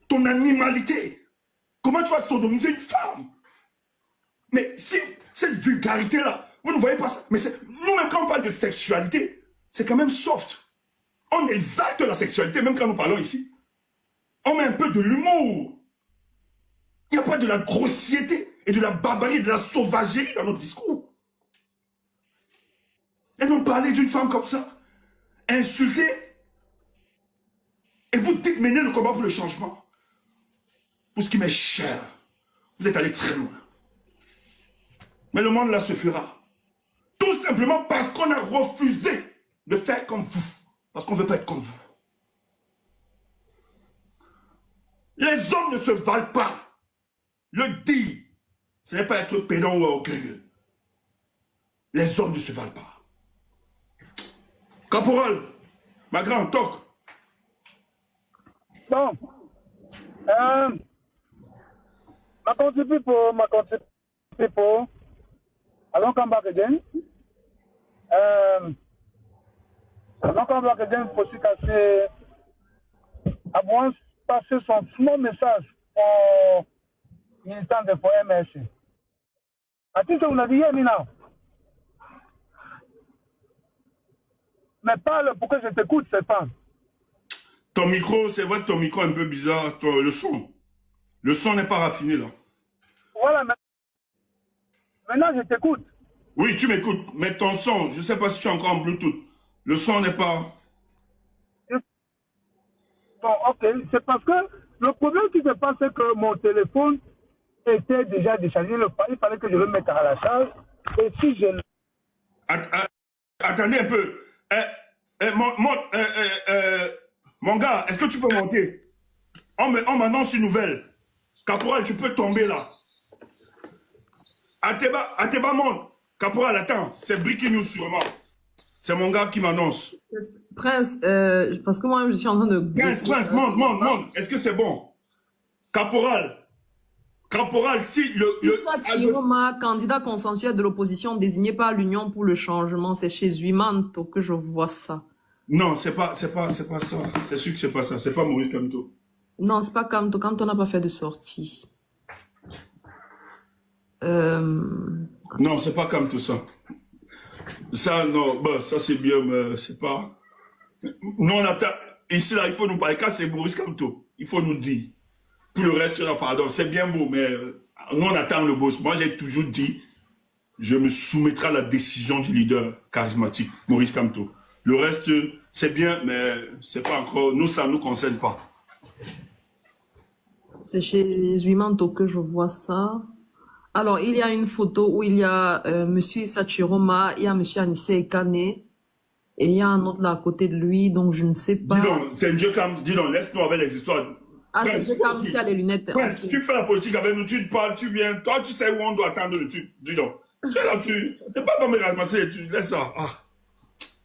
ton animalité. Comment tu vas sodomiser une femme? Mais si cette vulgarité-là, vous ne voyez pas ça. Mais nous-mêmes, quand on parle de sexualité, c'est quand même soft. On exalte la sexualité, même quand nous parlons ici. On met un peu de l'humour. Il n'y a pas de la grossièreté et de la barbarie, de la sauvagerie dans notre discours. Et non parler d'une femme comme ça, insulter. Et vous dites mener le combat pour le changement. Pour ce qui m'est cher, vous êtes allé très loin. Mais le monde là se fera. Tout simplement parce qu'on a refusé de faire comme vous. Parce qu'on ne veut pas être comme vous. Les hommes ne se valent pas. Le dire, ce n'est pas être pédant ou orgueilleux. Les hommes ne se valent pas. Caporal, ma grande toque. Bon, ma contribue pour, allons come back again. Allons come back again pour aussi casser, avant passer son small message pour militant de pour MSC. I think vous l'avez dit, now. Mais parle pour que je t'écoute, cette femme. Ton micro, c'est vrai que ton micro est un peu bizarre. Le son. Le son n'est pas raffiné là. Voilà, maintenant je t'écoute. Oui, tu m'écoutes. Mais ton son, je ne sais pas si tu es encore en Bluetooth. Le son n'est pas... Bon, ok, c'est parce que le problème qui se passe, c'est que mon téléphone était déjà déchargé. Il fallait que je le mette à la charge. Et si je... Attendez un peu. Mon gars, est-ce que tu peux monter? On m'annonce une nouvelle. Caporal, tu peux tomber là. Ateba monte. Caporal, attends, c'est breaking news sûrement. C'est mon gars qui m'annonce. Prince, parce que moi, je suis en train de... Prince, monte. Est-ce que c'est bon? Caporal, si Issa Chiroma, candidat consensuel de l'opposition désigné par l'Union pour le changement, c'est chez Zuimanto que je vois ça. Non, c'est pas ça. C'est sûr que c'est pas ça. C'est pas Maurice Kamto. Non, c'est pas Kamto. Kamto n'a pas fait de sortie. Non, c'est pas comme tout ça. Ça, non, bah, ça c'est bien, mais c'est pas... Nous, on attend... Ici, là, il faut nous parler. Quand c'est Maurice Kamto, il faut nous dire. Tout le reste, là, pardon, c'est bien beau, mais nous, on attend le boss. Moi, j'ai toujours dit, je me soumettrai à la décision du leader charismatique, Maurice Kamto. Le reste, c'est bien, mais c'est pas encore... Nous, ça ne nous concerne pas. C'est chez Zuimanto que je vois ça. Alors, il y a une photo où il y a Monsieur Issa Chiroma, il y a Monsieur Anissé Ekane, et il y a un autre là à côté de lui, donc je ne sais pas. Dis donc, c'est un Dieu comme... Dis donc, laisse-nous avec les histoires. Ah, c'est Dieu qui a les lunettes. Prince, Okay. tu fais la politique avec nous, tu parles, tu viens. Toi, tu sais où on doit attendre le truc. Dis donc. Tu es là, tu... Ne pas me ramasser, tu laisse ça. Ah.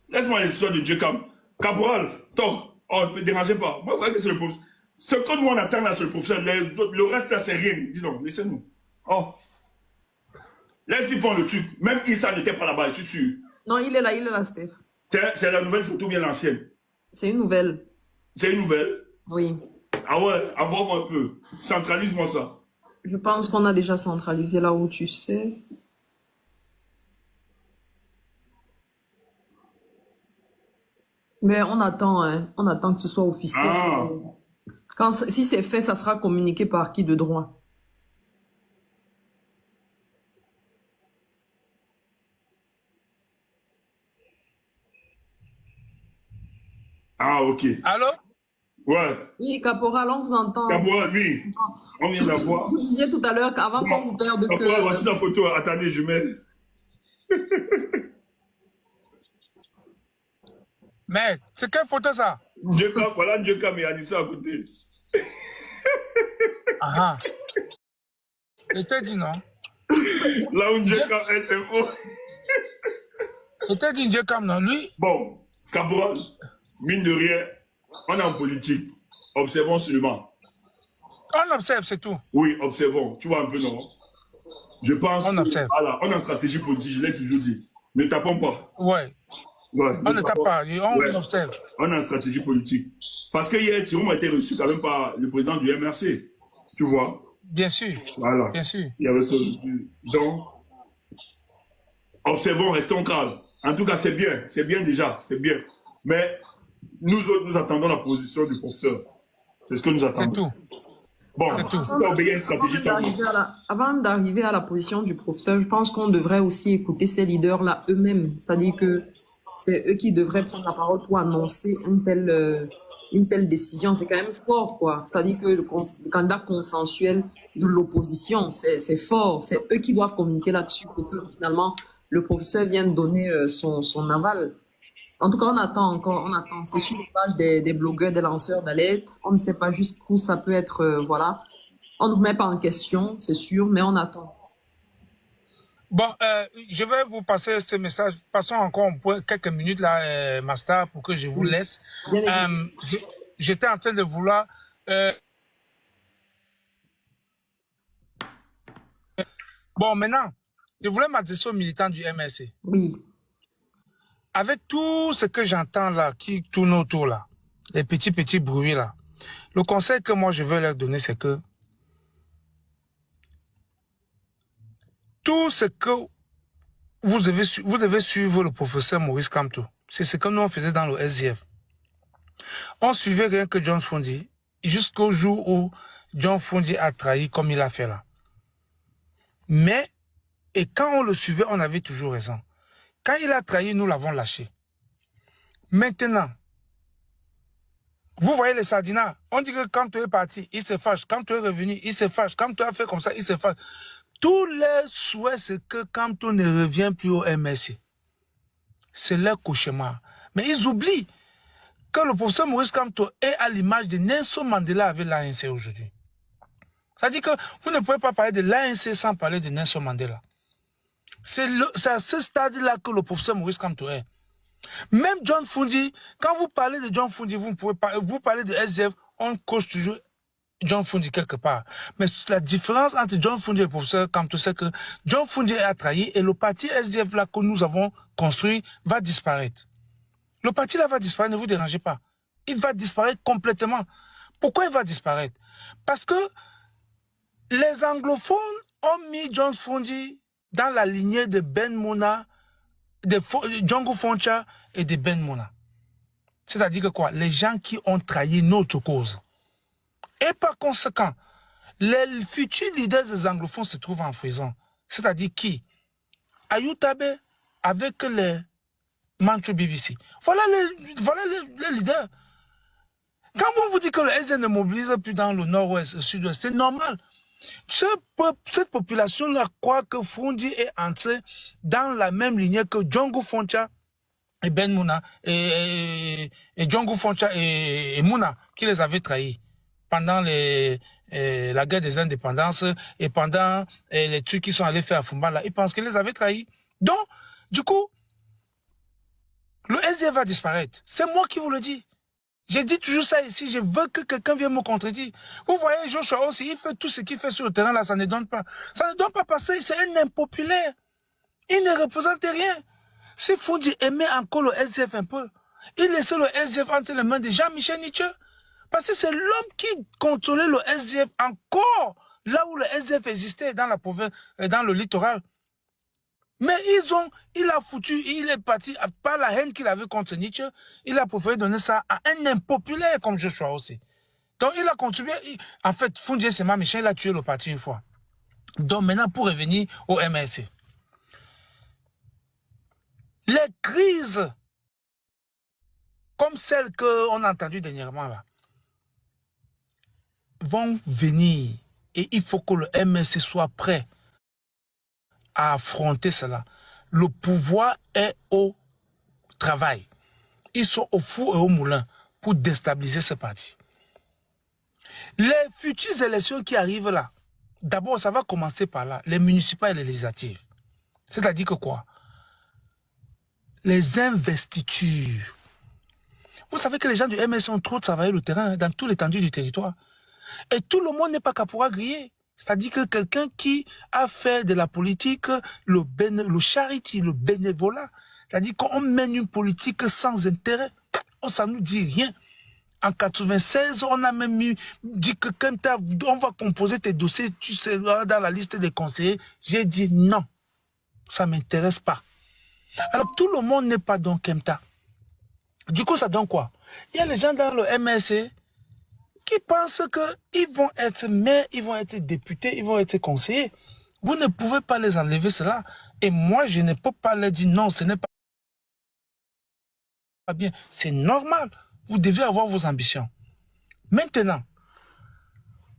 Laisse-moi l'histoire de Dieu comme... Caporal, toi, oh, ne me dérangez pas. Moi, je crois que c'est le professeur. Ce que nous, on attend là, c'est le professeur. Le reste là, c'est rien. Dis donc, laissez-nous. Oh. Laisse, ils font le truc. Même Issa n'était pas là-bas, je suis sûr. Non, il est là, Steph. C'est la nouvelle photo ou bien l'ancienne? C'est une nouvelle. C'est une nouvelle? Oui. Ah ouais, envoie-moi un peu. Centralise-moi ça. Je pense qu'on a déjà centralisé là où tu sais. Mais on attend, hein. On attend que ce soit officiel. Ah. Si c'est fait, ça sera communiqué par qui de droit? Ah, ok. Allô? Ouais. Oui, Caporal, on vous entend. Caporal, oui. On vient d'avoir. Vous disiez tout à l'heure qu'avant qu'on vous perde que... Caporal, voici la photo. Attendez, je mets. Mais, c'est quelle photo ça? Voilà Ndjeka et Anissa à côté. Ah. Je t'ai dit non. Là où Ndjeka est, c'est faux. Je t'ai dit Ndjeka, non, lui. Bon, Caporal, mine de rien, on est en politique. Observons seulement. On observe, c'est tout. Oui, observons. Tu vois un peu, non? Je pense On observe. Voilà, on est en stratégie politique, je l'ai toujours dit. Ne tapons pas. Ouais. Ouais, On ne tape pas, on observe. On est en stratégie politique. Parce que hier, Thierry a été reçu quand même par le président du MRC. Tu vois? Bien sûr. Voilà. Bien sûr. Il y avait ce... Donc, observons, restons calmes. En tout cas, c'est bien déjà, c'est bien. Mais nous autres, nous attendons la position du professeur. C'est ce que nous attendons. C'est tout. Bon, tout. si ça obéit à une stratégie... Avant d'arriver à la position du professeur, je pense qu'on devrait aussi écouter ces leaders-là eux-mêmes. C'est-à-dire que c'est eux qui devraient prendre la parole pour annoncer une telle décision. C'est quand même fort, quoi. C'est-à-dire que le candidat consensuel de l'opposition, c'est fort. C'est eux qui doivent communiquer là-dessus pour que finalement le professeur vienne donner son aval. En tout cas, on attend encore, on attend. C'est sur les pages des blogueurs, des lanceurs d'alerte. On ne sait pas jusqu'où ça peut être, voilà. On ne remet pas en question, c'est sûr, mais on attend. Bon, je vais vous passer ce message. Passons encore quelques minutes là, Master, pour que je vous laisse. J'étais en train de vouloir... Bon, maintenant, je voulais m'adresser aux militants du MRC. Oui. Avec tout ce que j'entends là, qui tourne autour là, les petits bruits là, le conseil que moi je veux leur donner, c'est que tout ce que vous devez suivre le professeur Maurice Kamto. C'est ce que nous on faisait dans le SDF. On suivait rien que John Fundi jusqu'au jour où John Fundi a trahi comme il a fait là. Mais, et quand on le suivait, on avait toujours raison. Quand il a trahi, nous l'avons lâché. Maintenant, Vous voyez les sardinats. On dit que quand tu es parti, il se fâche. Quand tu es revenu, il se fâche. Quand tu as fait comme ça, il se fâche. Tous les souhaits, c'est que quand on ne revient plus au MSC, c'est leur cauchemar. Mais ils oublient que le professeur Maurice Kamto est à l'image de Nelson Mandela avec l'ANC aujourd'hui. C'est-à-dire que vous ne pouvez pas parler de l'ANC sans parler de Nelson Mandela. C'est à ce stade-là que le professeur Maurice Kamto est. Même John Fundi, quand vous parlez de John Fundi, vous parlez de SDF, on coche toujours John Fundi quelque part. Mais la différence entre John Fundi et le professeur Kamto, c'est que John Fundi a trahi et le parti SDF là que nous avons construit va disparaître. Le parti là va disparaître, ne vous dérangez pas. Il va disparaître complètement. Pourquoi il va disparaître? Parce que les anglophones ont mis John Fundi dans la lignée de Ben Mouna, de Django Foncha et de Ben Mouna. C'est-à-dire que quoi? Les gens qui ont trahi notre cause. Et par conséquent, les futurs leaders des anglophones se trouvent en prison. C'est-à-dire qui? Ayutabe avec les Manchu BBC. Voilà les leaders. Quand vous dites que le SN ne mobilise plus dans le nord-ouest, le sud-ouest, c'est normal. Cette population-là croit que Fundi est entré dans la même lignée que Django Foncha et Ben Mouna et Django Foncha et Mouna qui les avaient trahis pendant la guerre des indépendances et pendant les trucs qui sont allés faire à Fumbala. Ils pensent qu'ils les avaient trahis. Donc, du coup, le SDF va disparaître. C'est moi qui vous le dis. J'ai dit toujours ça ici, je veux que quelqu'un vienne me contredire. Vous voyez, Joshua aussi, il fait tout ce qu'il fait sur le terrain là, ça ne donne pas. Ça ne donne pas parce que c'est un impopulaire. Il ne représente rien. Si Fundi aimait encore le SDF un peu, il laissait le SDF entre les mains de Jean-Michel Nietzsche. Parce que c'est l'homme qui contrôlait le SDF encore là où le SDF existait dans la province, dans le littoral. Mais il a foutu, il est parti, par la haine qu'il avait contre Nietzsche, il a préféré donner ça à un impopulaire comme Joshua aussi. Donc il a contribué, en fait, Fundi Sema Michel, il a tué le parti une fois. Donc maintenant, pour revenir au MSC. Les crises, comme celles qu'on a entendues dernièrement là, vont venir et il faut que le MSC soit prêt à affronter cela. Le pouvoir est au travail. Ils sont au four et au moulin pour déstabiliser ce parti. Les futures élections qui arrivent là, d'abord ça va commencer par là, les municipales et les législatives. C'est-à-dire que quoi? Les investitures. Vous savez que les gens du MSC ont trop travaillé le terrain dans toute l'étendue du territoire. Et tout le monde n'est pas caporal grillé. C'est-à-dire que quelqu'un qui a fait de la politique, le charity, le bénévolat, c'est-à-dire qu'on mène une politique sans intérêt, ça ne nous dit rien. En 96, on a même dit que Kemta, on va composer tes dossiers, tu seras dans la liste des conseillers. J'ai dit non, ça ne m'intéresse pas. Alors tout le monde n'est pas dans Kemta. Du coup, ça donne quoi? Il y a les gens dans le MSC qui pensent qu'ils vont être maires, ils vont être députés, ils vont être conseillers. Vous ne pouvez pas les enlever cela. Et moi, je ne peux pas leur dire non, ce n'est pas bien. C'est normal. Vous devez avoir vos ambitions. Maintenant,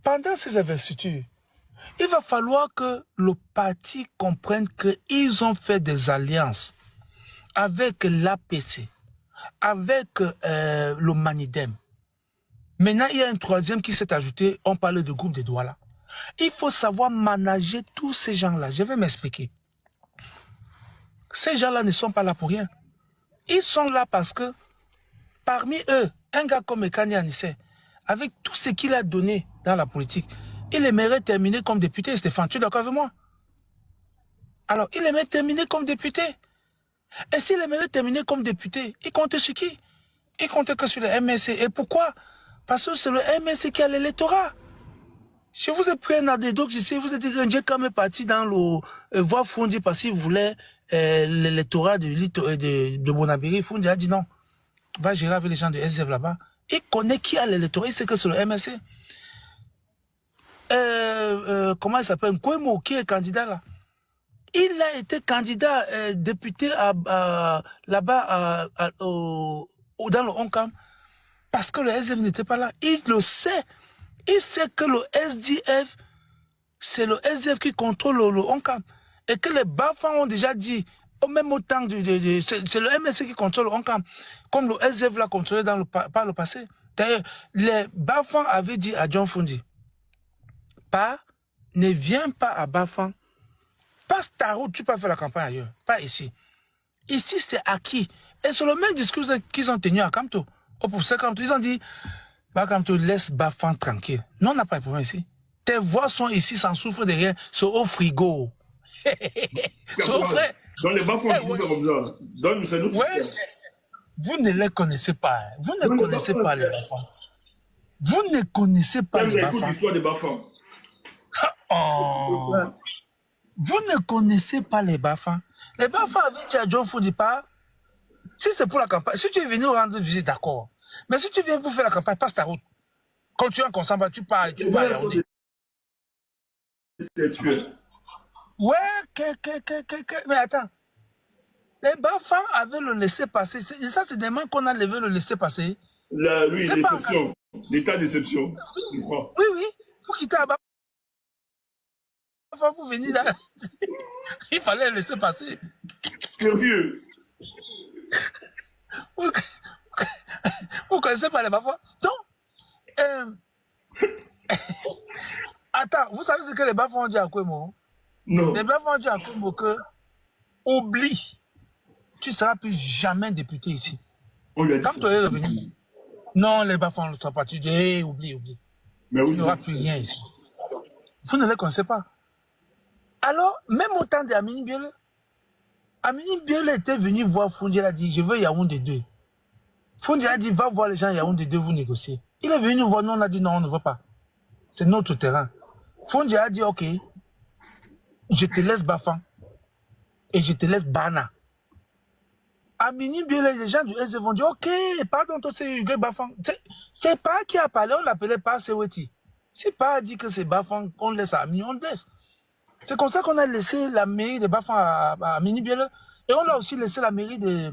pendant ces investitures, il va falloir que le parti comprenne qu'ils ont fait des alliances avec l'APC, avec le Manidem. Maintenant, il y a un troisième qui s'est ajouté, on parle de groupe de Douala. Il faut savoir manager tous ces gens-là. Je vais m'expliquer. Ces gens-là ne sont pas là pour rien. Ils sont là parce que, parmi eux, un gars comme Ekani Anissé, avec tout ce qu'il a donné dans la politique, il aimerait terminer comme député. Stéphane, tu es d'accord avec moi? Alors, il aimerait terminer comme député. Et s'il aimerait terminer comme député, il comptait sur qui? Il comptait que sur le MSC. Et pourquoi? Parce que c'est le MSC qui a l'électorat. Je vous ai pris un anecdote ici, vous êtes dit que Ndié Kam est parti dans le voie Fundi parce qu'il voulait l'électorat de Bonabiri. Fundi a dit non, va gérer avec les gens de SDF là-bas. Il connaît qui a l'électorat, il sait que c'est le MSC. Comment il s'appelle? Nkwemo, qui est candidat là? Il a été candidat député là-bas dans le Onkam. Parce que le SDF n'était pas là. Il le sait. Il sait que le SDF, c'est le SDF qui contrôle le ONCAM. Et que les Bafans ont déjà dit, au même temps, c'est le MSC qui contrôle le ONCAM, comme le SDF l'a contrôlé par le passé. D'ailleurs, les Bafans avaient dit à John Fundi, ne viens pas à Bafan, passe ta route, tu peux faire la campagne ailleurs, pas ici. Ici, c'est acquis. Et c'est le même discours qu'ils ont tenu à Kamto. Au professeur Kamto, ils ont dit, Kamto, laisse Bafan tranquille. Non, on n'a pas de problème ici. Tes voix sont ici, sans souffre de rien, c'est au frigo. C'est au frais. Dans les Bafans, tu fais comme ça. Donne, c'est notre système. Vous ne les connaissez pas. Vous ne connaissez pas les Bafans. Vous ne connaissez pas les Bafans. L'histoire des Bafans. Oh. Vous ne connaissez pas les Bafans. Les Bafans avaient dit à John Fundi, si c'est pour la campagne, si tu es venu rendre visite, d'accord. Mais si tu viens pour faire la campagne, passe ta route. Quand tu es en consommateur, tu pars. Tu vas ouais, mais attends. Les Bafans avaient le laissé passer. Et ça, c'est des mains qu'on a levé le laisser passer. Oui, l'exception. L'état d'exception, je crois. Oui, oui. Pour quitter à Bafan, pour venir là. Il fallait le laisser passer. Sérieux. Vous ne connaissez pas les Bafans? Donc, attends, vous savez ce que les Bafans ont dit à Kwemo? Non. Les Bafans ont dit à Kwemo que oublie, tu ne seras plus jamais député ici. On lui a dit quand tu es revenu, non, les Bafans ne sont pas. Tu dis, oublie. Mais oui, tu n'auras plus rien ici. Vous ne les connaissez pas. Alors, même au temps d'Amini Biele, Amini Biele était venu voir Fundi, il a dit, je veux Yaoundé 2. Fundi a dit, va voir les gens Yaoundé 2, vous négocier. Il est venu nous voir, nous on a dit, non, on ne veut pas. C'est notre terrain. Fundi a dit, ok, je te laisse Bafan et je te laisse Bana. Amini Biele, les gens du SDF vont dire, ok, pardon, toi c'est Hugues Bafan. C'est pas qui a parlé, on l'appelait pas Seweti. C'est pas dit que c'est Bafan qu'on laisse à Amini, on le laisse. C'est comme ça qu'on a laissé la mairie de Bafan à Amini Biele. Et on a aussi laissé la mairie de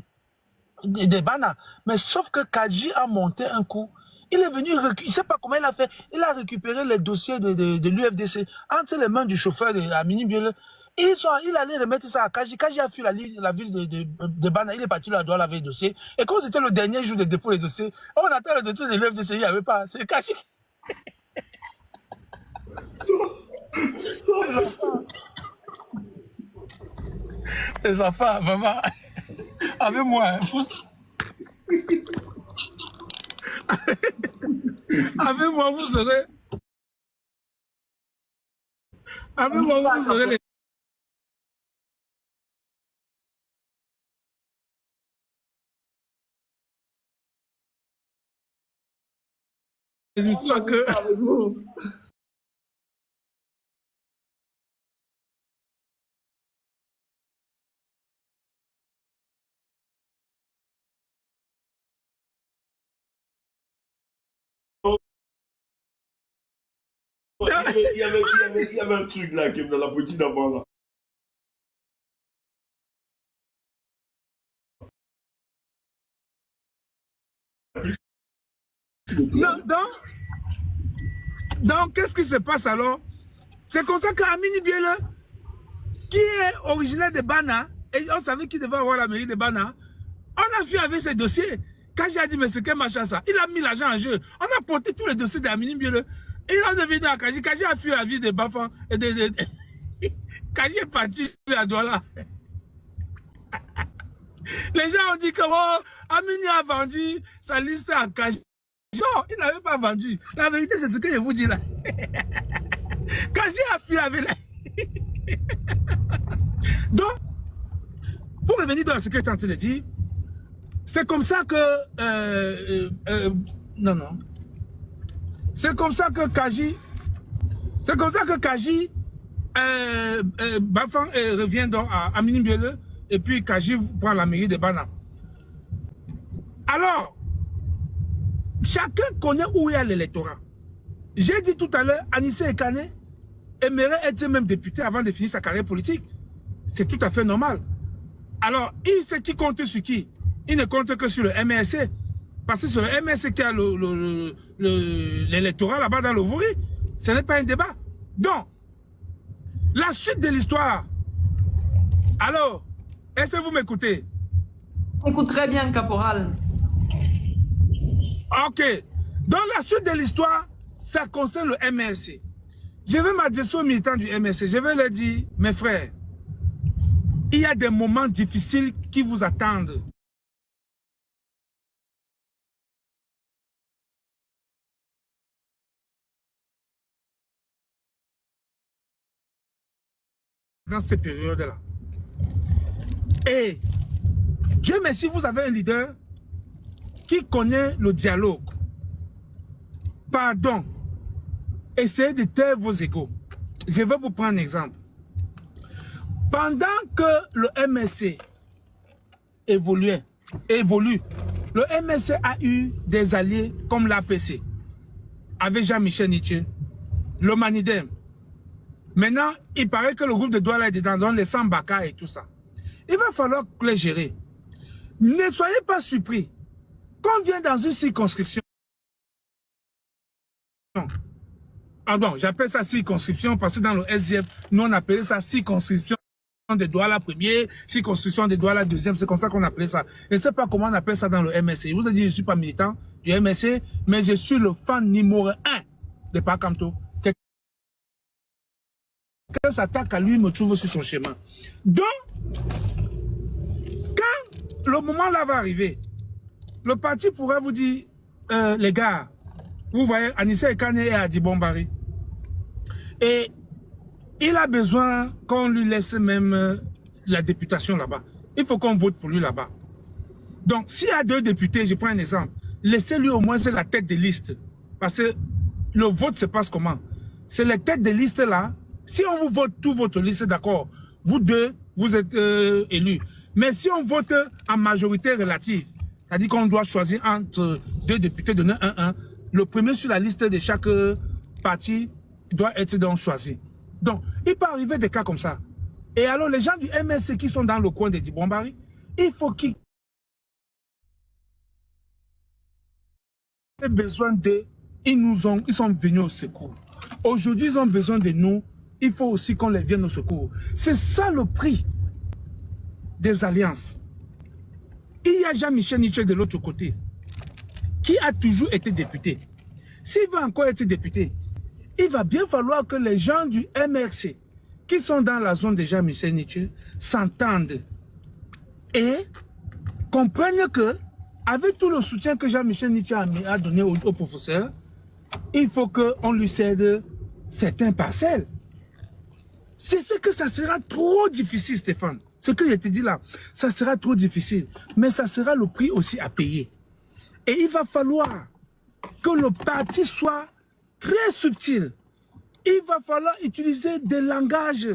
Bana. Mais sauf que Kadji a monté un coup. Il est venu, il ne sait pas comment il a fait. Il a récupéré les dossiers de l'UFDC entre les mains du chauffeur de Amini Biele. Il allait remettre ça à Kadji. Kadji a fui la ville de Bana. Il est parti là, doit laver le dossier. Et quand c'était le dernier jour de dépôt des dossiers, on attend le dossier de l'UFDC, il n'y avait pas. C'est Kadji. Les enfants, maman, avec moi, avec moi, vous serez. Avec moi, vous serez les. J'espère que. Avec vous. Il y avait un truc là, qui est dans la petite d'abord là. Non, donc qu'est-ce qui se passe alors? C'est comme ça qu'Amini Biele, qui est originaire de Bana, et on savait qu'il devait avoir la mairie de Bana, on a vu avec ses dossiers. Quand j'ai dit, mais c'est quel machin ça? Il a mis l'argent en jeu. On a porté tous les dossiers d'Amini Biele. Et il est venu à Kadji. Kadji a fui la vie de Bafan. Kadji est parti à Douala. Les gens ont dit que oh, Amini a vendu sa liste à Kadji. Non, il n'avait pas vendu. La vérité, c'est ce que je vous dis là. Kadji a fui avec la... Donc, pour revenir dans ce que tu es en train de dire, c'est comme ça que... non. C'est comme ça que Kadji... C'est comme ça que Kadji... Bafan revient donc à Amini Biele et puis Kadji prend la mairie de Bana. Alors, chacun connaît où il y a l'électorat. J'ai dit tout à l'heure, Anissé Ekane aimerait être même député avant de finir sa carrière politique. C'est tout à fait normal. Alors, il sait qui compte sur qui. Il ne compte que sur le MRC. Parce que c'est le MSC qui a l'électorat là-bas dans le Vouri. Ce n'est pas un débat. Donc, la suite de l'histoire. Alors, est-ce que vous m'écoutez? Écoute très bien, caporal. Ok. Dans la suite de l'histoire, ça concerne le MSC. Je vais m'adresser aux militants du MSC. Je vais leur dire, mes frères, il y a des moments difficiles qui vous attendent. Dans ces périodes-là. Et Dieu merci, vous avez un leader qui connaît le dialogue. Pardon. Essayez de taire vos égos. Je vais vous prendre un exemple. Pendant que le MSC évolue, le MSC a eu des alliés comme l'APC, avec Jean-Michel Nietzsche, le Manidem. Maintenant, il paraît que le groupe de Douala est dedans, donc les Sambaka et tout ça. Il va falloir les gérer. Ne soyez pas surpris. Quand on vient dans une circonscription, pardon, j'appelle ça circonscription parce que dans le SDF, nous on appelait ça circonscription de Douala premier, circonscription de Douala deuxième, c'est comme ça qu'on appelait ça. Je ne sais pas comment on appelle ça dans le MSC. Je vous ai dit, je ne suis pas militant du MSC, mais je suis le fan numéro 1 de Pakamto. Quelqu'un s'attaque à lui, me trouve sur son chemin. Donc, quand le moment là va arriver, le parti pourrait vous dire, les gars, vous voyez, Anissa Ekane est à Dibombari. Et il a besoin qu'on lui laisse même la députation là-bas. Il faut qu'on vote pour lui là-bas. Donc, s'il y a 2 députés, je prends un exemple, laissez-lui au moins la tête de liste. Parce que le vote se passe comment? C'est les têtes de liste là. Si on vous vote toute votre liste, d'accord, vous 2, vous êtes élus. Mais si on vote en majorité relative, c'est-à-dire qu'on doit choisir entre 2 députés, donner 1-1, le premier sur la liste de chaque parti doit être donc choisi. Donc, il peut arriver des cas comme ça. Et alors, les gens du MSC qui sont dans le coin de Dibombari, il faut qu'ils aient besoin d'eux. Ils sont venus au secours. Aujourd'hui, ils ont besoin de nous. Il faut aussi qu'on les vienne au secours. C'est ça le prix des alliances. Il y a Jean-Michel Nietzsche de l'autre côté, qui a toujours été député. S'il va encore être député, il va bien falloir que les gens du MRC, qui sont dans la zone de Jean-Michel Nietzsche, s'entendent et comprennent que, avec tout le soutien que Jean-Michel Nietzsche a donné au professeur, il faut qu'on lui cède certains parcelles. C'est ce que ça sera trop difficile, Stéphane. Ce que je te dis là, ça sera trop difficile. Mais ça sera le prix aussi à payer. Et il va falloir que le parti soit très subtil. Il va falloir utiliser des langages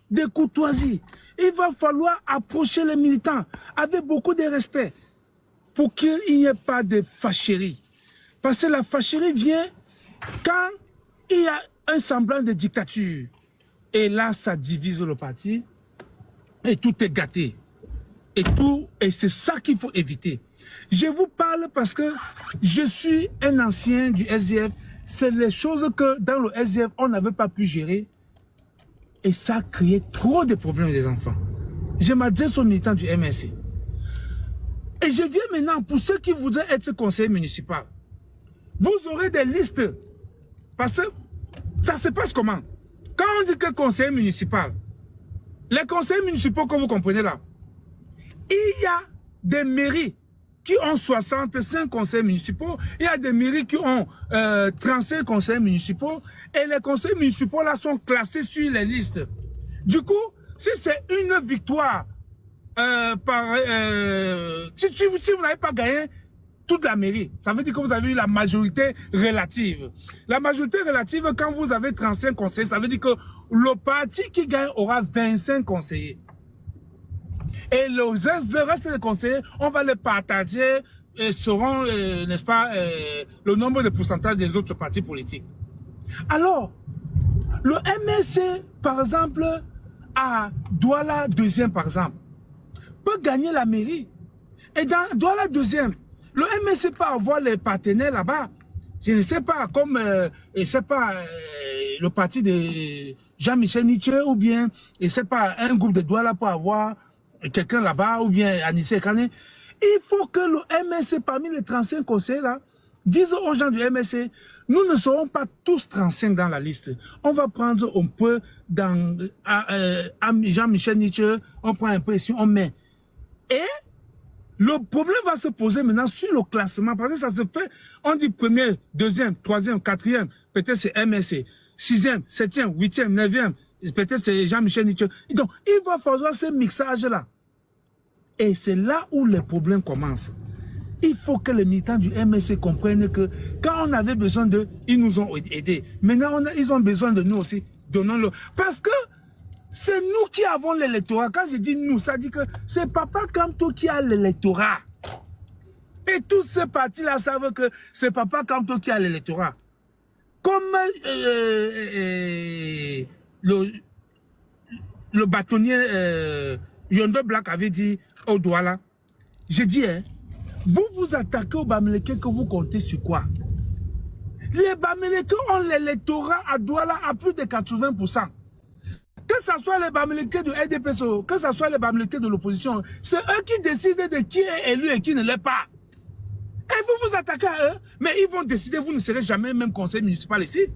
de courtoisie. Il va falloir approcher les militants avec beaucoup de respect pour qu'il n'y ait pas de fâcherie. Parce que la fâcherie vient quand il y a un semblant de dictature. Et là, ça divise le parti et tout est gâté. Et c'est ça qu'il faut éviter. Je vous parle parce que je suis un ancien du SDF. C'est les choses que dans le SDF, on n'avait pas pu gérer. Et ça a créé trop de problèmes des enfants. Je m'adresse aux militants du MSC. Et je viens maintenant pour ceux qui voudraient être conseillers municipaux. Vous aurez des listes. Parce que ça se passe comment? Quand on dit que conseiller municipal, les conseillers municipaux que vous comprenez là, il y a des mairies qui ont 65 conseillers municipaux, il y a des mairies qui ont 35 conseillers municipaux, et les conseillers municipaux là sont classés sur les listes. Du coup, si c'est une victoire, si vous n'avez pas gagné toute la mairie, ça veut dire que vous avez eu la majorité relative. La majorité relative, quand vous avez 35 conseillers, ça veut dire que le parti qui gagne aura 25 conseillers. Et le reste des conseillers, on va les partager et seront, n'est-ce pas, le nombre de pourcentages des autres partis politiques. Alors, le MSC, par exemple, à Douala deuxième, par exemple, peut gagner la mairie. Et dans Douala deuxième, Le MSC peut avoir les partenaires là-bas. Je ne sais pas, comme, je sais pas, le parti de Jean-Michel Nietzsche, ou bien, je sais pas, un groupe de Douala pour avoir quelqu'un là-bas, ou bien Anissé Kane. Il faut que le MSC, parmi les 35 conseillers là, dise aux gens du MSC, nous ne serons pas tous 35 dans la liste. On va prendre un peu dans Jean-Michel Nietzsche, on prend un peu ici, on met. Et le problème va se poser maintenant sur le classement, parce que ça se fait, on dit premier, deuxième, troisième, quatrième, peut-être c'est MSC, sixième, septième, huitième, neuvième, peut-être c'est Jean-Michel Nietzsche. Donc, il va falloir ce mixage-là. Et c'est là où les problèmes commencent. Il faut que les militants du MSC comprennent que quand on avait besoin d'eux, ils nous ont aidés. Maintenant, ils ont besoin de nous aussi. Donnons-le. Parce que c'est nous qui avons l'électorat. Quand je dis nous, ça dit que c'est Papa Kamto qui a l'électorat. Et tous ces partis-là savent que c'est Papa Kamto qui a l'électorat. Comme le bâtonnier Yondo Black avait dit au Douala, j'ai dit, hein, vous vous attaquez aux Bamileke que vous comptez sur quoi? Les Bamileke ont l'électorat à Douala à plus de 80%. Que ce soit les Bamileke de RDPSO, que ce soit les Bamileke de l'opposition, c'est eux qui décident de qui est élu et qui ne l'est pas. Et vous vous attaquez à eux, mais ils vont décider, vous ne serez jamais même conseil municipal ici.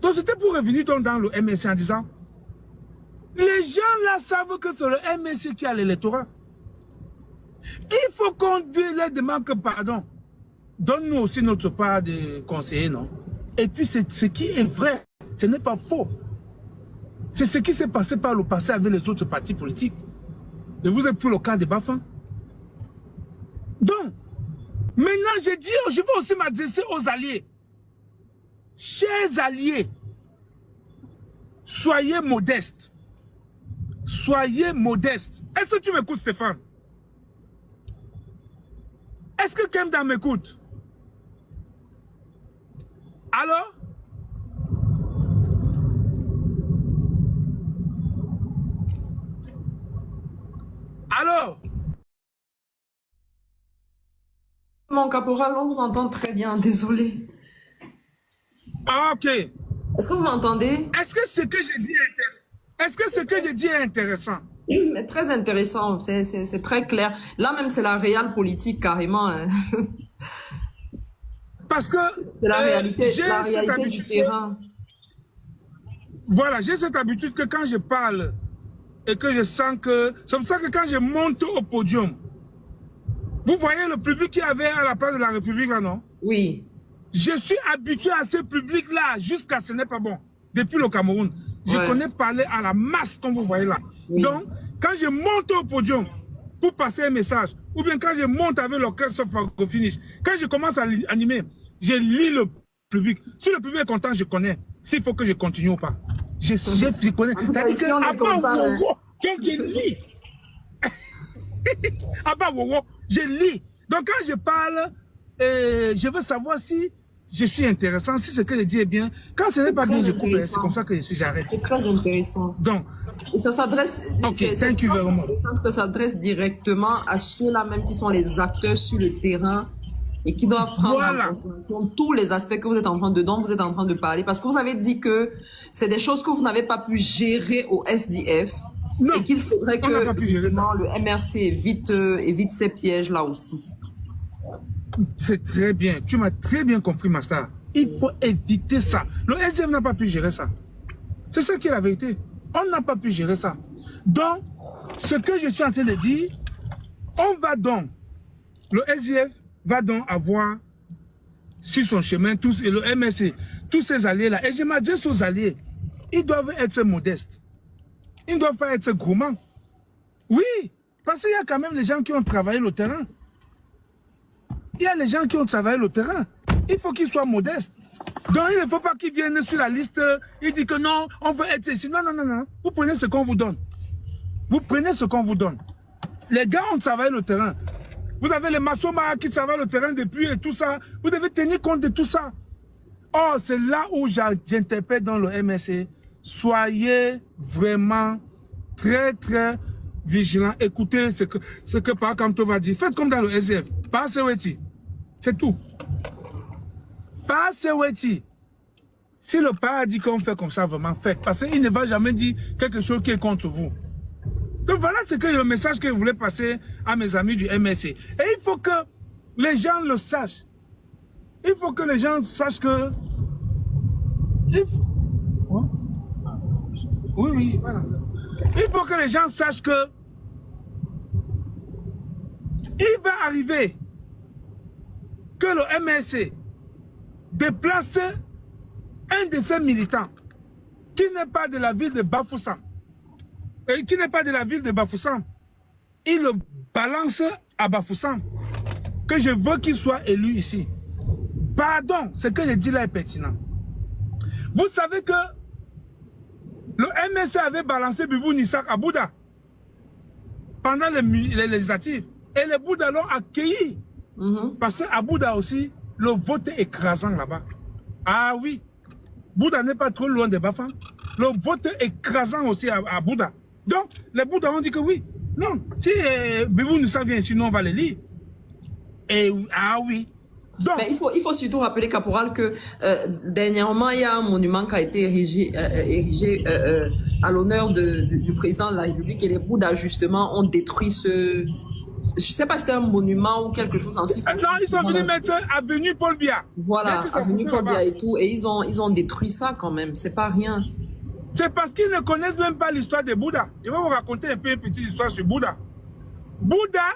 Donc c'était pour revenir dans le MSC en disant, les gens là savent que c'est le MSC qui a l'électorat. Il faut qu'on leur demande que, pardon, donne-nous aussi notre part de conseiller, non? Et puis c'est ce qui est vrai, ce n'est pas faux. C'est ce qui s'est passé par le passé avec les autres partis politiques. Et vous êtes plus le cas de Bafin. Donc, maintenant je dis, je vais aussi m'adresser aux alliés. Chers alliés, soyez modestes. Soyez modestes. Est-ce que tu m'écoutes, Stéphane? Est-ce que Kemda m'écoute? Alors? Alors? Mon caporal, on vous entend très bien, désolé. Ah, ok. Est-ce que vous m'entendez? Est-ce que ce que je dis est intéressant? Est-ce que ce que je dis est intéressant? Mais très intéressant, c'est très clair. Là même, c'est la réelle politique, carrément. Hein. Parce que c'est la réalité habitude, du terrain. Voilà, j'ai cette habitude que quand je parle et que je sens que... C'est pour ça que quand je monte au podium, vous voyez le public qu'il y avait à la place de la République, là, non? Oui. Je suis habitué à ce public-là jusqu'à ce n'est pas bon. Depuis le Cameroun. Je connais parler à la masse, comme vous voyez là. Oui. Donc, quand je monte au podium pour passer un message, ou bien quand je monte avec l'orchestre au finish, quand je commence à animer, je lis le public. Si le public est content, je connais. S'il faut que je continue ou pas. Je connais. C'est-à-dire que je lis. Je lis. Donc quand je parle, je veux savoir si je suis intéressant, si ce que je dis est bien. Quand ce n'est pas bien, je coupe. C'est comme ça que j'arrête. C'est très intéressant. Donc, et ça s'adresse. Ok, thank you very much. Ça s'adresse directement à ceux-là même qui sont les acteurs sur le terrain et qui doivent prendre en considération tous les aspects que vous êtes dont vous êtes en train de parler. Parce que vous avez dit que c'est des choses que vous n'avez pas pu gérer au SDF. Non, et qu'il faudrait que justement le MRC évite ces pièges-là aussi. C'est très bien. Tu m'as très bien compris, Master. Il faut éviter ça. Le SDF n'a pas pu gérer ça. C'est ça qui est la vérité. On n'a pas pu gérer ça. Donc, ce que je suis en train de dire, on va donc, le SDF va donc avoir sur son chemin, tous, et le MSC, tous ces alliés-là. Et je m'adresse aux alliés. Ils doivent être modestes. Ils ne doivent pas être gourmands. Oui, parce qu'il y a quand même les gens qui ont travaillé le terrain. Il y a les gens qui ont travaillé le terrain. Il faut qu'ils soient modestes. Donc il ne faut pas qu'ils viennent sur la liste, ils disent que non, on veut être ici. Non, non, non, non. Vous prenez ce qu'on vous donne. Vous prenez ce qu'on vous donne. Les gars ont travaillé le terrain. Vous avez les Massoma qui travaillent le terrain depuis et tout ça. Vous devez tenir compte de tout ça. Oh, c'est là où j'interpelle dans le MSC. Soyez vraiment très, très vigilants. Écoutez ce que Par Kamto va dire. Faites comme dans le SDF. Pas Seweti. C'est tout. Pas Seweti. Si le père a dit qu'on fait comme ça, vraiment faites. Parce qu'il ne va jamais dire quelque chose qui est contre vous. Donc voilà ce que le message que je voulais passer à mes amis du MSC. Et il faut que les gens le sachent. Il faut que les gens sachent que... Oui, oui, voilà. Il faut que les gens sachent que il va arriver que le MSC déplace un de ses militants qui n'est pas de la ville de Bafoussam. Qui n'est pas de la ville de Bafoussam. Il le balance à Bafoussam. Que je veux qu'il soit élu ici. Pardon, ce que je dis là est pertinent. Vous savez que le MSC avait balancé Bibou Nissak à Bouddha pendant les législatives. Et les Bouddhas l'ont accueilli. Parce qu'à Bouddha aussi, le vote est écrasant là-bas. Ah oui. Bouddha n'est pas trop loin de Bafang. Le vote est écrasant aussi à Bouddha. Donc, les Bouddhas ont dit que oui. Non, si Bibou Nissak vient ici, nous on va les lire. Et ah oui. Donc, mais il faut surtout rappeler, Caporal, que dernièrement, il y a un monument qui a été érigé à l'honneur du président de la République et les Bouddhas, justement, ont détruit ce... Je ne sais pas si c'était un monument ou quelque chose en ce qui... Non, ils sont venus mettre avenue Paul Biya. Voilà, avenue Paul Biya et tout, et ils ont détruit ça quand même, c'est pas rien. C'est parce qu'ils ne connaissent même pas l'histoire de Bouddha. Je vais vous raconter un peu une petite histoire sur Bouddha. Bouddha,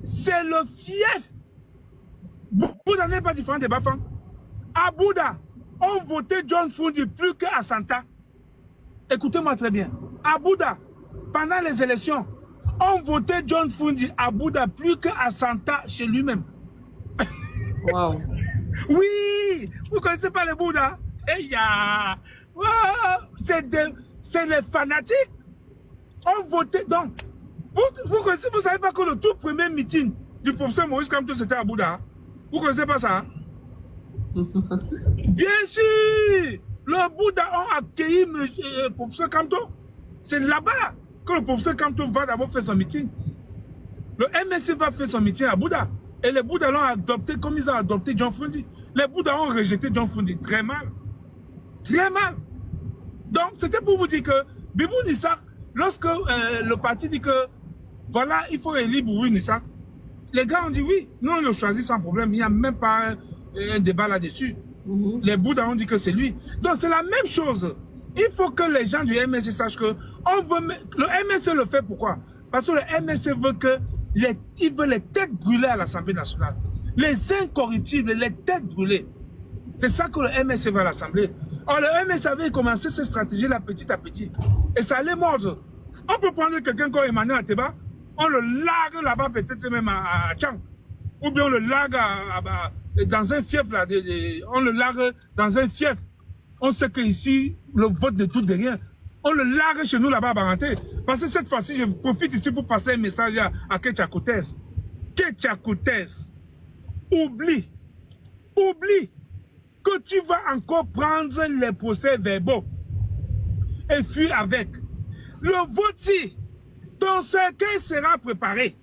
c'est le fief. Bouddha n'est pas différent de Bafang. À Bouddha, on votait John Fundi plus qu'à Santa. Écoutez-moi très bien. À Bouddha, pendant les élections, on votait John Fundi à Bouddha plus qu'à Santa chez lui-même. Wow. Oui, vous ne connaissez pas les Bouddhas? Wow. C'est les fanatiques. On votait donc. Vous savez pas que le tout premier meeting du professeur Maurice Kamto c'était à Bouddha? Vous ne connaissez pas ça? Bien sûr! Le Bouddha a accueilli le professeur Kamto. C'est là-bas que le professeur Kamto va d'abord faire son meeting. Le MSC va faire son meeting à Bouddha. Et les Bouddhas l'ont adopté comme ils ont adopté John Fundi. Les Bouddhas ont rejeté John Fundi très mal. Très mal. Donc, c'était pour vous dire que Bibou Nissak, lorsque le parti dit que voilà, il faut élire Bibou Nissak, les gars ont dit oui, nous on le choisit sans problème, il n'y a même pas un débat là-dessus. Les Bouddhas ont dit que c'est lui. Donc c'est la même chose. Il faut que les gens du MSC sachent que le MSC le fait pourquoi? Parce que le MSC veut que il veut les têtes brûlées à l'Assemblée nationale. Les incorruptibles, les têtes brûlées. C'est ça que le MSC va à l'Assemblée. Or, le MSC avait commencé cette stratégie-là petit à petit. Et ça allait mordre. On peut prendre quelqu'un comme Emmanuel Ateba, on le largue là-bas, peut-être même à Tchang. Ou bien on le largue dans un fief, là, on le largue dans un fief. On sait qu'ici, le vote de tout de rien. On le largue chez nous là-bas à Baranté. Parce que cette fois-ci, je profite ici pour passer un message à Ketia Koutes. Ketia Koutes, oublie que tu vas encore prendre les procès verbaux et fuir avec. Le vote, ton cercueil sera préparé.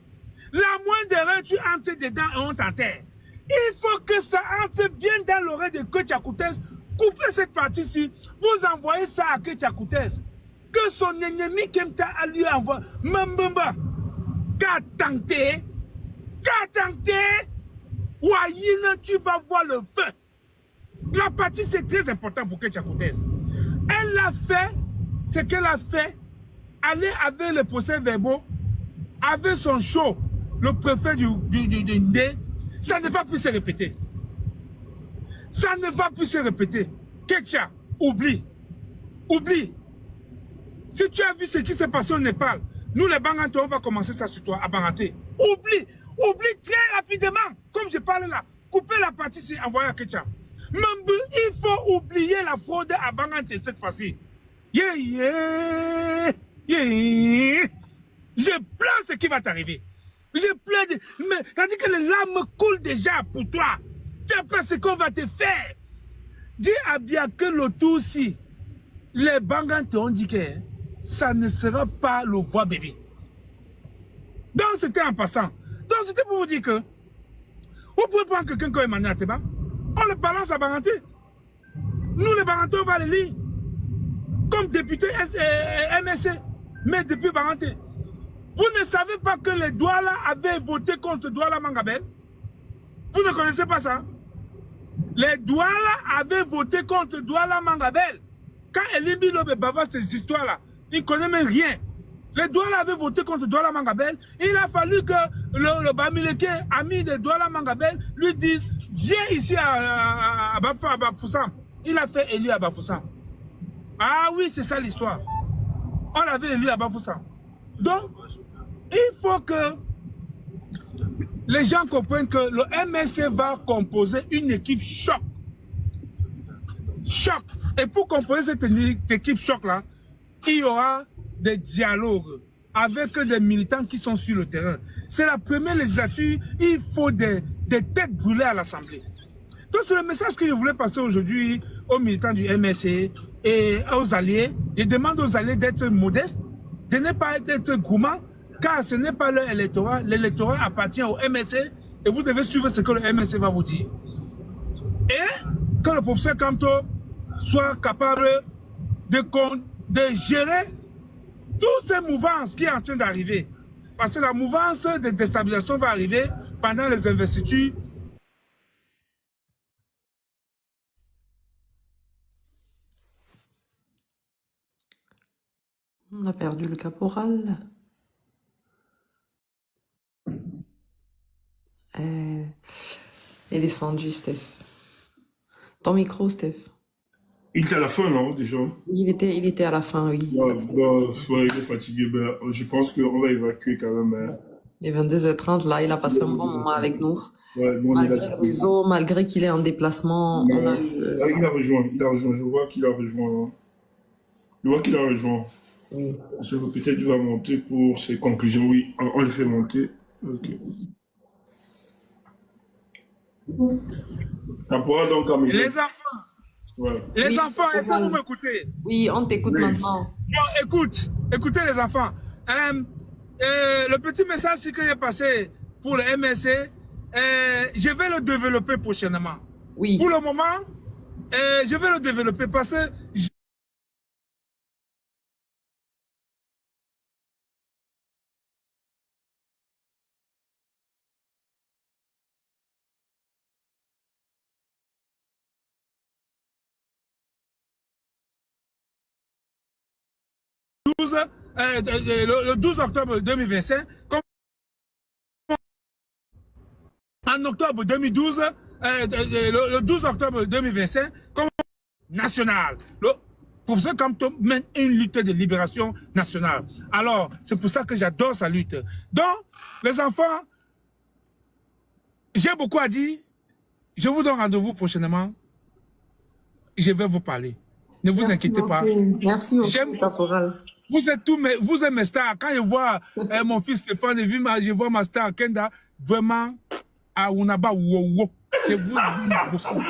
La moindre erreur, tu entres dedans et on t'enterre. Il faut que ça entre bien dans l'oreille de Ketia Koutes. Coupez cette partie-ci, vous envoyez ça à Ketia Koutes. Que son ennemi Kemta a lui envoyé. Mambamba, qu'a tenté, Ouayine, tu vas voir le feu. La partie, c'est très important pour Ketia Koutes. Elle a fait ce qu'elle a fait, aller avec les procès verbaux, avec son show, le préfet du Ndé, ça ne va plus se répéter. Ça ne va plus se répéter. Ketia, oublie. Si tu as vu ce qui s'est passé au Népal, nous les Banganto, on va commencer ça sur toi, à Banganté. Oublie très rapidement, comme je parle là. Coupez la partie, c'est envoyé à Ketia. Mambu, il faut oublier la fraude à Banganté cette fois-ci. Je pleure ce qui va t'arriver. Je pleure. Mais tandis que les larmes coulent déjà pour toi. Tu as peur ce qu'on va te faire. Dis à bien que le tout si les Banganté ont dit que ça ne sera pas le voix bébé. Donc c'était en passant. Donc c'était pour vous dire que Vous pouvez prendre quelqu'un comme Emmanuel Ateba, on le balance à Baranté. Nous, les Barantés, on va les lire. Comme député MSC, mais depuis Baranté. Vous ne savez pas que les Douala avaient voté contre Douala Mangabel? Vous ne connaissez pas ça? Les Douala avaient voté contre Douala Mangabel. Quand Elimbi Lobe bava ces histoires-là, il ne connaît même rien. Les Douala avaient voté contre Douala Mangabel. Il a fallu que le Bamileke, ami de Douala Mangabel, lui dise viens ici à Bafoussam. Il a fait élu à Bafoussam. Ah oui, c'est ça l'histoire. On l'avait élu à Bafoussam. Donc, il faut que les gens comprennent que le MSC va composer une équipe choc. Choc. Et pour composer cette équipe choc-là, il y aura des dialogues avec des militants qui sont sur le terrain. C'est la première législature, il faut des têtes brûlées à l'Assemblée. Donc c'est le message que je voulais passer aujourd'hui aux militants du MSC et aux alliés. Je demande aux alliés d'être modestes, de ne pas être gourmands, car ce n'est pas leur électorat. L'électorat appartient au MSC et vous devez suivre ce que le MSC va vous dire. Et que le professeur Kamto soit capable de gérer toutes ces mouvances qui sont en train d'arriver. Parce que la mouvance de déstabilisation va arriver pendant les investitures. On a perdu le caporal. Est descendu, Steph. Ton micro, Steph. Il était à la fin, non, déjà? Il était à la fin, oui. Ouais, il est fatigué. Ben, je pense qu'on va évacuer quand même. Hein. Il est 22h30, là, il a passé un bon moment avec nous. Ouais, nous, Malgré le réseau, malgré qu'il est en déplacement. Il a rejoint. Je vois qu'il a rejoint. Oui. Peut-être qu'il va monter pour ses conclusions. Oui, on le fait monter. Ok. Donc, les enfants. Ouais. Les enfants, est-ce que vous m'écoutez? Oui, on t'écoute maintenant. Bon, écoutez les enfants. Le petit message que j'ai passé pour le MSC, je vais le développer prochainement. Oui. Pour le moment, je vais le développer parce que 12 octobre 2025, en octobre 2012, le 12 octobre 2025, comme national. Le professeur Kamto mène une lutte de libération nationale. Alors, c'est pour ça que j'adore sa lutte. Donc, les enfants, j'ai beaucoup à dire. Je vous donne rendez-vous prochainement. Je vais vous parler. Ne vous inquiétez pas. Merci beaucoup, caporal. Vous êtes mes stars. Quand je vois mon fils Stéphane, je vois ma star Kenda, vraiment, à Unaba Wowo. Je vous aime beaucoup.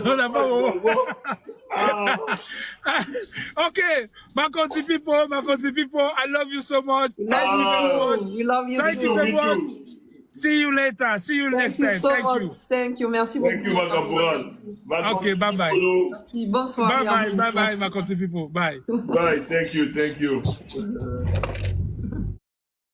Unaba Wowo. Ok, Makonsi people, I love you so much. We love you. Thank you so much. See you later. See you next time. Thank you. Merci beaucoup. Thank you, my caporal. Okay, bye-bye. Merci. Bonsoir. Bye-bye, my country people. Bye. Bye. Thank you.